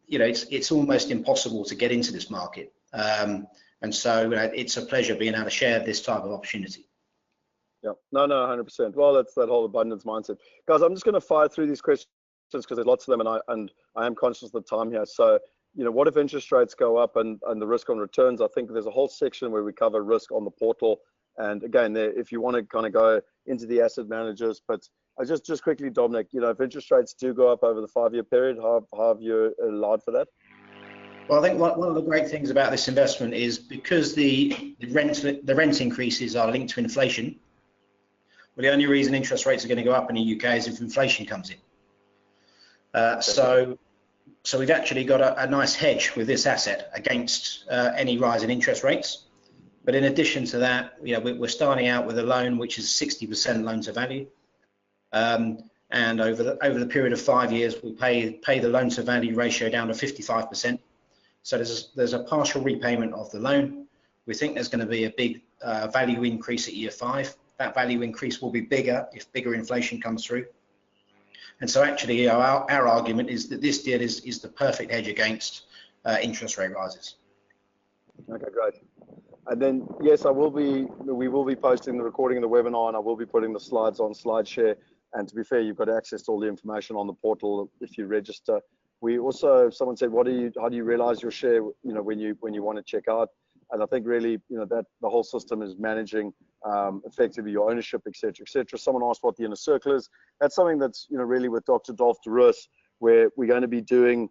you know, it's almost impossible to get into this market. And so it's a pleasure being able to share this type of opportunity. Yeah, no, 100%. Well, that's that whole abundance mindset. Guys, I'm just going to fire through these questions because there's lots of them, and I am conscious of the time here. So, you know, what if interest rates go up and the risk on returns? I think there's a whole section where we cover risk on the portal. And again, if you want to kind of go into the asset managers, but just quickly, Dominic, you know, if interest rates do go up over the 5-year period, how have you allowed for that? Well, I think one of the great things about this investment is because the rent increases are linked to inflation. Well, the only reason interest rates are going to go up in the UK is if inflation comes in. So we've actually got a nice hedge with this asset against any rise in interest rates. But in addition to that, you know, we're starting out with a loan which is 60% loan to value, and over the period of 5 years, we'll pay the loan to value ratio down to 55%. So there's a partial repayment of the loan. We think there's going to be a big value increase at year 5. That value increase will be bigger if bigger inflation comes through. And so actually, you know, our argument is that this deal is the perfect hedge against interest rate rises. Okay, great. And then, yes, we will be posting the recording of the webinar, and I will be putting the slides on SlideShare. And to be fair, you've got access to all the information on the portal if you register. We also, someone said, how do you realize your share, you know, when you want to check out? And I think really, you know, that the whole system is managing effectively your ownership, et cetera, et cetera. Someone asked what the inner circle is. That's something that's, you know, really with Dr. Dolph DeRoos, where we're going to be doing,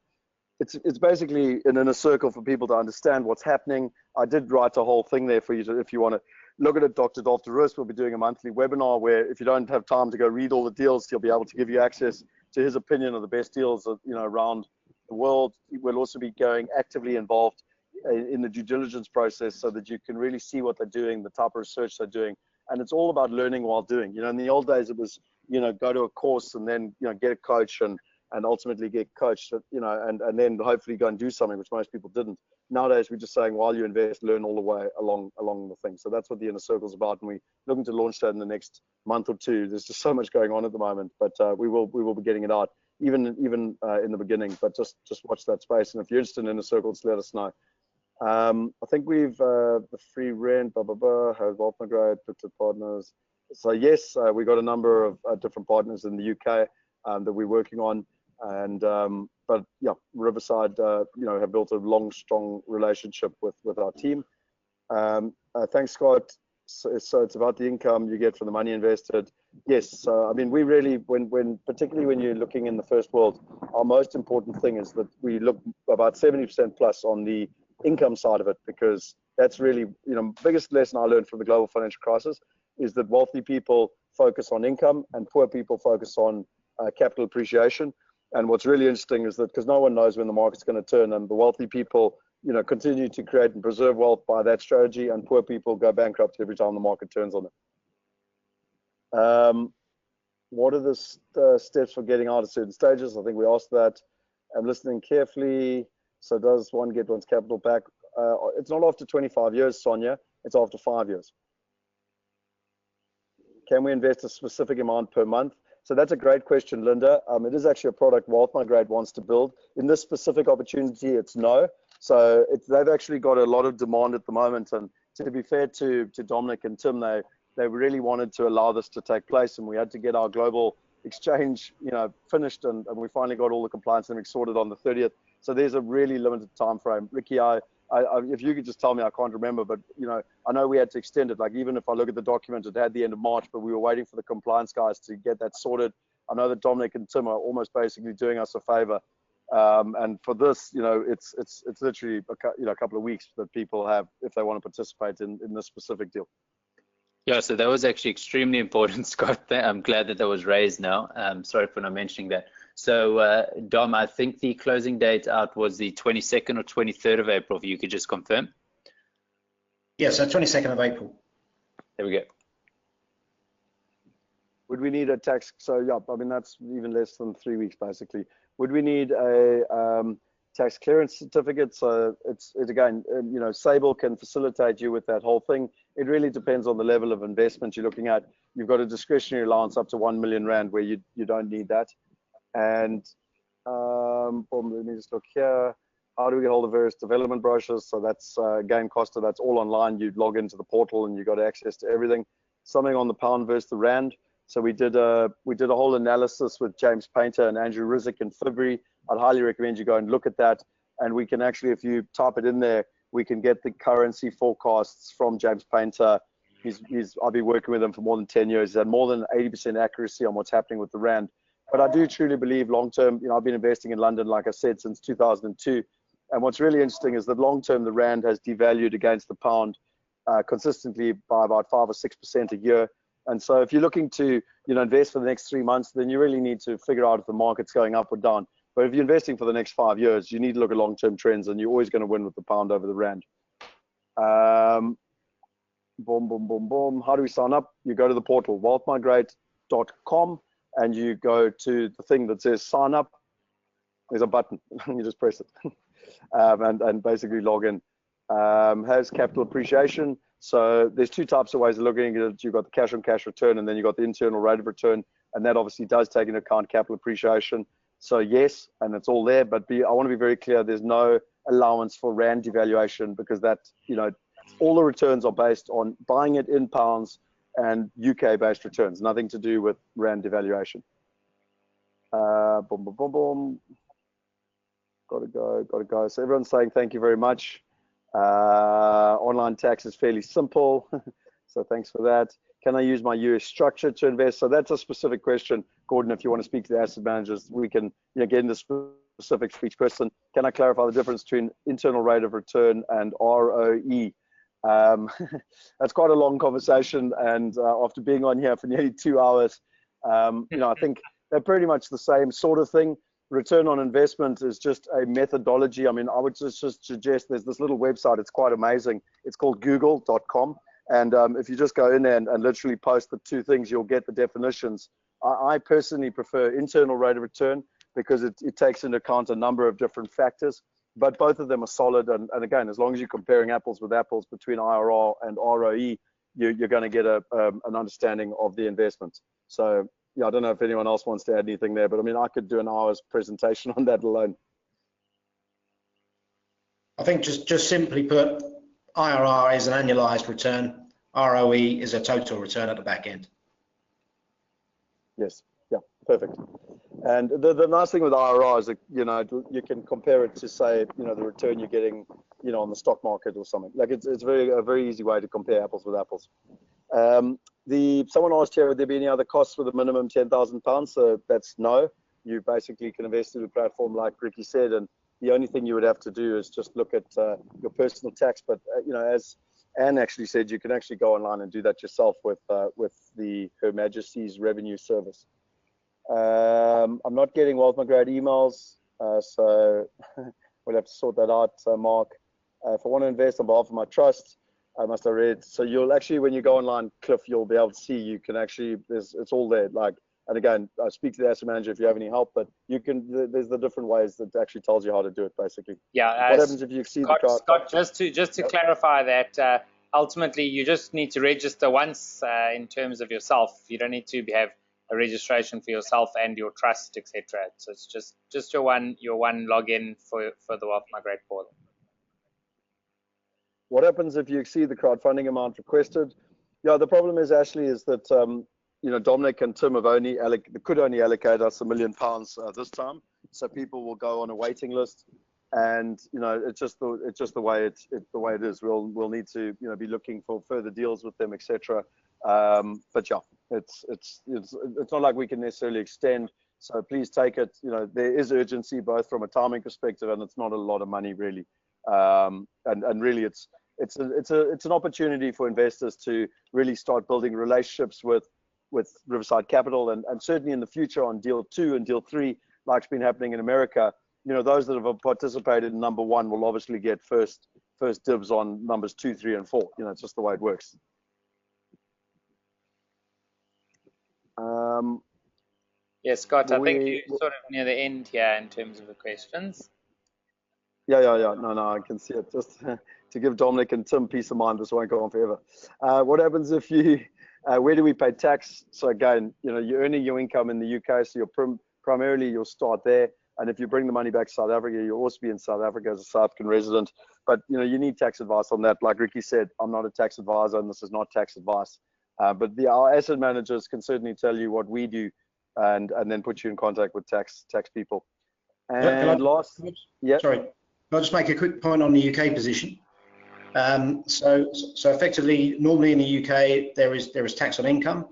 it's basically an inner circle for people to understand what's happening. I did write a whole thing there for you if you want to look at it. Dr. Dolph DeRoos will be doing a monthly webinar where if you don't have time to go read all the deals, he'll be able to give you access to his opinion of the best deals, you know, around the world. We'll also be going actively involved in the due diligence process so that you can really see what they're doing, the type of research they're doing. And it's all about learning while doing. You know, in the old days, it was, you know, go to a course and then, you know, get a coach and ultimately get coached, you know, and then hopefully go and do something, which most people didn't. Nowadays, we're just saying, while you invest, learn all the way along the thing. So that's what the inner circle is about. And we're looking to launch that in the next month or 2. There's just so much going on at the moment, but we will be getting it out even in the beginning, but just watch that space. And if you're interested in inner circles, let us know. I think we've the free rent, has Wealth Migrate, partners. So yes, we got a number of different partners in the UK that we're working on, and but yeah, Riverside, you know, have built a long, strong relationship with our team. Thanks, Scott. So it's about the income you get from the money invested. Yes. So I mean, we really, particularly when you're looking in the first world, our most important thing is that we look about 70% plus on the income side of it, because that's really, you know, biggest lesson I learned from the global financial crisis is that wealthy people focus on income and poor people focus on capital appreciation. And what's really interesting is that because no one knows when the market's going to turn, and the wealthy people, continue to create and preserve wealth by that strategy, and poor people go bankrupt every time the market turns on them. What are the steps for getting out of certain stages? I think we asked that. I'm listening carefully. So does one get one's capital back? It's not after 25 years, Sonia. It's after 5 years. Can we invest a specific amount per month? So that's a great question, Linda. It is actually a product Wealth Migrate wants to build. In this specific opportunity, it's no. So they've actually got a lot of demand at the moment. And to be fair to Dominic and Tim, they really wanted to allow this to take place, and we had to get our global exchange, finished, and we finally got all the compliance and sorted on the 30th. So there's a really limited time frame. Ricky, if you could just tell me, I can't remember, but I know we had to extend it. Like, even if I look at the document, it had the end of March, but we were waiting for the compliance guys to get that sorted. I know that Dominic and Tim are almost basically doing us a favor. And for this, it's literally a couple of weeks that people have if they want to participate in this specific deal. Yeah, so that was actually extremely important, Scott. I'm glad that was raised now. Sorry for not mentioning that. So, Dom, I think the closing date out was the 22nd or 23rd of April, if you could just confirm. Yeah, so 22nd of April. There we go. Would we need a tax? So, yeah, I mean, that's even less than 3 weeks, basically. Would we need a tax clearance certificate? So it's again, Sable can facilitate you with that whole thing. It really depends on the level of investment you're looking at. You've got a discretionary allowance up to 1 million rand where you don't need that. And let me just look here. How do we get hold of various development brochures? So that's again, Costa, that's all online. You log into the portal and you got access to everything. Something on the pound versus the rand. So we did a whole analysis with James Painter and Andrew Rizek in February. I'd highly recommend you go and look at that. And we can actually, if you type it in there, we can get the currency forecasts from James Painter. I've been working with him for more than 10 years. He's had more than 80% accuracy on what's happening with the rand. But I do truly believe long-term, I've been investing in London, like I said, since 2002. And what's really interesting is that long-term, the rand has devalued against the pound consistently by about 5 or 6% a year. And so if you're looking to, invest for the next 3 months, then you really need to figure out if the market's going up or down. But if you're investing for the next 5 years, you need to look at long-term trends, and you're always going to win with the pound over the rand. Boom, boom, boom, boom. How do we sign up? You go to the portal, wealthmigrate.com, and you go to the thing that says sign up. There's a button. You just press it and basically log in. Has capital appreciation. So there's two types of ways of looking at it. You've got the cash on cash return, and then you've got the internal rate of return, and that obviously does take into account capital appreciation. So yes, and it's all there, but I want to be very clear, there's no allowance for rand devaluation, because that, all the returns are based on buying it in pounds and UK based returns, nothing to do with rand devaluation. Boom, boom, boom, boom. Gotta go. So everyone's saying thank you very much. Online tax is fairly simple. So thanks for that. Can I use my US structure to invest? So that's a specific question, Gordon. If you want to speak to the asset managers, we can get into specifics for each person. Can I clarify the difference between internal rate of return and ROE? That's quite a long conversation, and after being on here for nearly 2 hours, I think they're pretty much the same sort of thing. Return on investment is just a methodology. I mean, I would just suggest there's this little website. It's quite amazing. It's called google.com. And if you just go in there and literally post the two things, you'll get the definitions. I personally prefer internal rate of return because it takes into account a number of different factors, but both of them are solid. And again, as long as you're comparing apples with apples between IRR and ROE, you're going to get an understanding of the investment. So yeah, I don't know if anyone else wants to add anything there, but I mean, I could do an hour's presentation on that alone. I think just simply put, IRR is an annualized return. ROE is a total return at the back end. Yes. Yeah. Perfect. And the nice thing with IRR is that you can compare it to, say, the return you're getting on the stock market or something. Like it's a very easy way to compare apples with apples. Someone asked here, would there be any other costs with a minimum £10,000? So that's no. You basically can invest in a platform like Ricky said, and the only thing you would have to do is just look at your personal tax. But as Anne actually said, you can actually go online and do that yourself with Her Majesty's Revenue Service. I'm not getting Wealth Migrate emails, so we'll have to sort that out, Mark. If I want to invest on behalf of my trust, I must have read. So you'll actually, when you go online, Cliff, you'll be able to see, you can actually, it's all there. Like, and again, I speak to the asset manager if you have any help, but you can, there's the different ways that actually tells you how to do it, basically. Yeah. What happens if you exceed the crowd? Scott, just to clarify that, ultimately you just need to register once in terms of yourself. You don't need to have a registration for yourself and your trust, etc. So it's just your one login for the Wealth Migrate portal. What happens if you exceed the crowdfunding amount requested? Yeah, the problem is, Ashley, is that you know, Dominic and Tim have could only allocate us £1 million this time, so people will go on a waiting list, and you know, it's just the way it is. We'll need to, you know, be looking for further deals with them, etc. But yeah, it's not like we can necessarily extend. So please take it. You know, there is urgency both from a timing perspective, and it's not a lot of money really. And really, it's an opportunity for investors to really start building relationships with Riverside Capital, and certainly in the future on deal 2 and deal 3, like's been happening in America. You know, those that have participated in number 1 will obviously get first dibs on numbers 2, 3, and 4. You know, it's just the way it works. Yes, Scott, I think you're sort of near the end here in terms of the questions. Yeah. No, I can see it. Just to give Dominic and Tim peace of mind, this won't go on forever. What happens if you, where do we pay tax? So again, you know, you're earning your income in the UK, so you're primarily you'll start there. And if you bring the money back to South Africa, you'll also be in South Africa as a South African resident. But you know, you need tax advice on that. Like Ricky said, I'm not a tax advisor, and this is not tax advice. But our asset managers can certainly tell you what we do, and then put you in contact with tax people. And Sorry, I'll just make a quick point on the UK position. So effectively, normally in the UK, there is tax on income,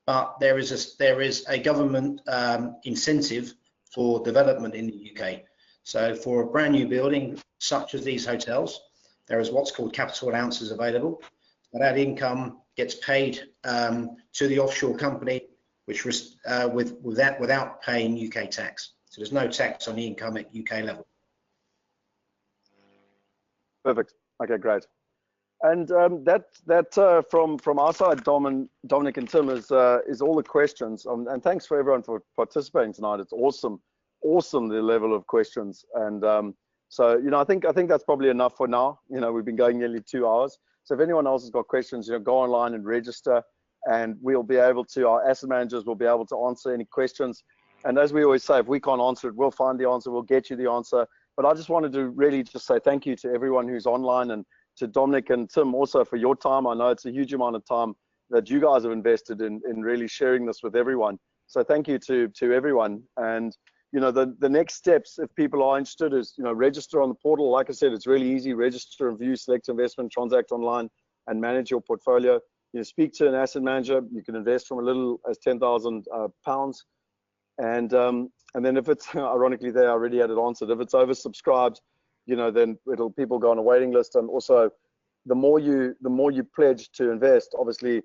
but there is a government incentive for development in the UK. So for a brand new building, such as these hotels, there is what's called capital allowances available. That income gets paid to the offshore company, which without paying UK tax. So there's no tax on the income at UK level. Perfect. Okay, great. And from our side, Dominic and Tim, is all the questions. And thanks for everyone for participating tonight. It's awesome the level of questions. And so, you know, I think that's probably enough for now. You know, we've been going nearly 2 hours. So if anyone else has got questions, you know, go online and register, and we'll be able to, our asset managers will be able to answer any questions. And as we always say, if we can't answer it, we'll find the answer, we'll get you the answer. But I just wanted to really just say thank you to everyone who's online, and to Dominic and Tim also for your time. I know it's a huge amount of time that you guys have invested in really sharing this with everyone. So thank you to everyone. And you know, the next steps, if people are interested, is, you know, register on the portal. Like I said, it's really easy. Register and view, select investment, transact online, and manage your portfolio. You know, speak to an asset manager. You can invest from a little as £10,000, and then if it's ironically, they already had it answered. If it's oversubscribed, you know, then people go on a waiting list. And also, the more you pledge to invest, obviously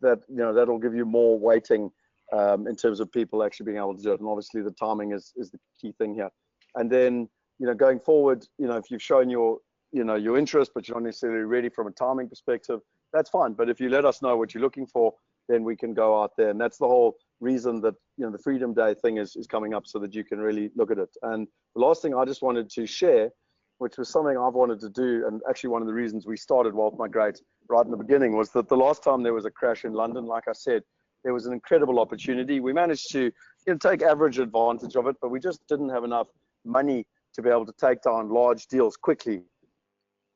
that'll give you more weighting in terms of people actually being able to do it. And obviously the timing is the key thing here. And then, you know, going forward, you know, if you've shown your interest, but you're not necessarily ready from a timing perspective, that's fine. But if you let us know what you're looking for, then we can go out there. And that's the whole reason that, you know, the Freedom Day thing is coming up, so that you can really look at it. And the last thing I just wanted to share, which was something I've wanted to do, and actually one of the reasons we started Wealth Migrate right in the beginning, was that the last time there was a crash in London, like I said, there was an incredible opportunity. We managed to, you know, take average advantage of it, but we just didn't have enough money to be able to take down large deals quickly.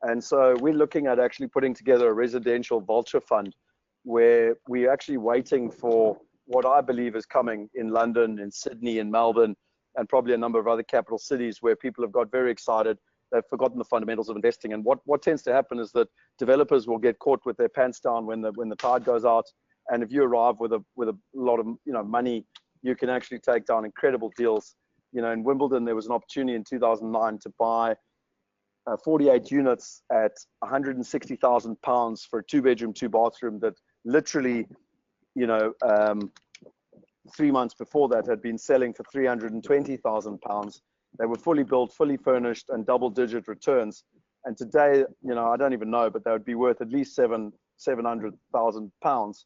And so we're looking at actually putting together a residential vulture fund, where we're actually waiting for what I believe is coming in London, in Sydney, in Melbourne, and probably a number of other capital cities, where people have got very excited. They've forgotten the fundamentals of investing. And what tends to happen is that developers will get caught with their pants down when the tide goes out. And if you arrive with a lot of, you know, money, you can actually take down incredible deals. You know, in Wimbledon, there was an opportunity in 2009 to buy 48 units at £160,000 for a 2-bedroom, 2-bathroom that literally, you know, 3 months before that had been selling for £320,000. They were fully built, fully furnished, and double-digit returns. And today, you know, I don't even know, but they would be worth at least £700,000.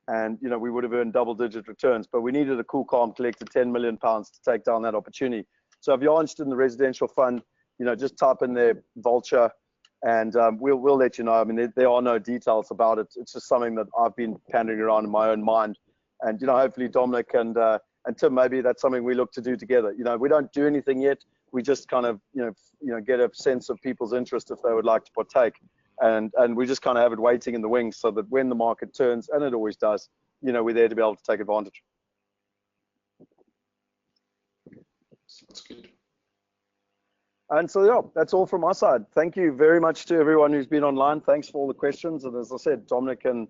And, you know, we would have earned double-digit returns. But we needed a cool, calm, collected £10 million to take down that opportunity. So if you're interested in the residential fund, you know, just type in there Vulture, and we'll let you know. I mean, there are no details about it. It's just something that I've been pandering around in my own mind. And, you know, hopefully Dominic and Tim, maybe that's something we look to do together. You know, we don't do anything yet. We just kind of, you know, get a sense of people's interest if they would like to partake. And we just kind of have it waiting in the wings so that when the market turns, and it always does, you know, we're there to be able to take advantage. That's good. And so, yeah, that's all from my side. Thank you very much to everyone who's been online. Thanks for all the questions. And as I said, Dominic and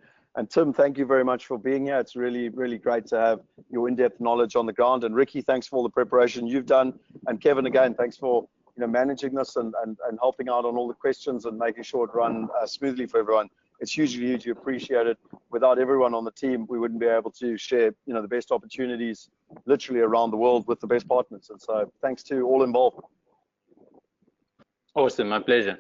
Tim, thank you very much for being here. It's really, really great to have your in-depth knowledge on the ground. And Ricky, thanks for all the preparation you've done. And Kevin, again, thanks for, you know, managing this and helping out on all the questions and making sure it run smoothly for everyone. It's hugely appreciated. Without everyone on the team, we wouldn't be able to share, you know, the best opportunities literally around the world with the best partners. And so thanks to all involved. Awesome, my pleasure.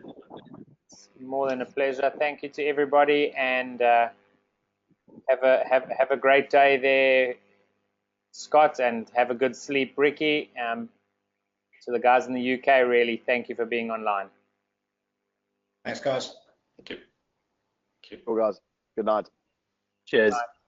It's more than a pleasure. Thank you to everybody, and have a great day there, Scott, and have a good sleep, Ricky. To the guys in the UK, really, thank you for being online. Thanks, guys. Thank you. Cool, guys. Good night. Cheers. Bye.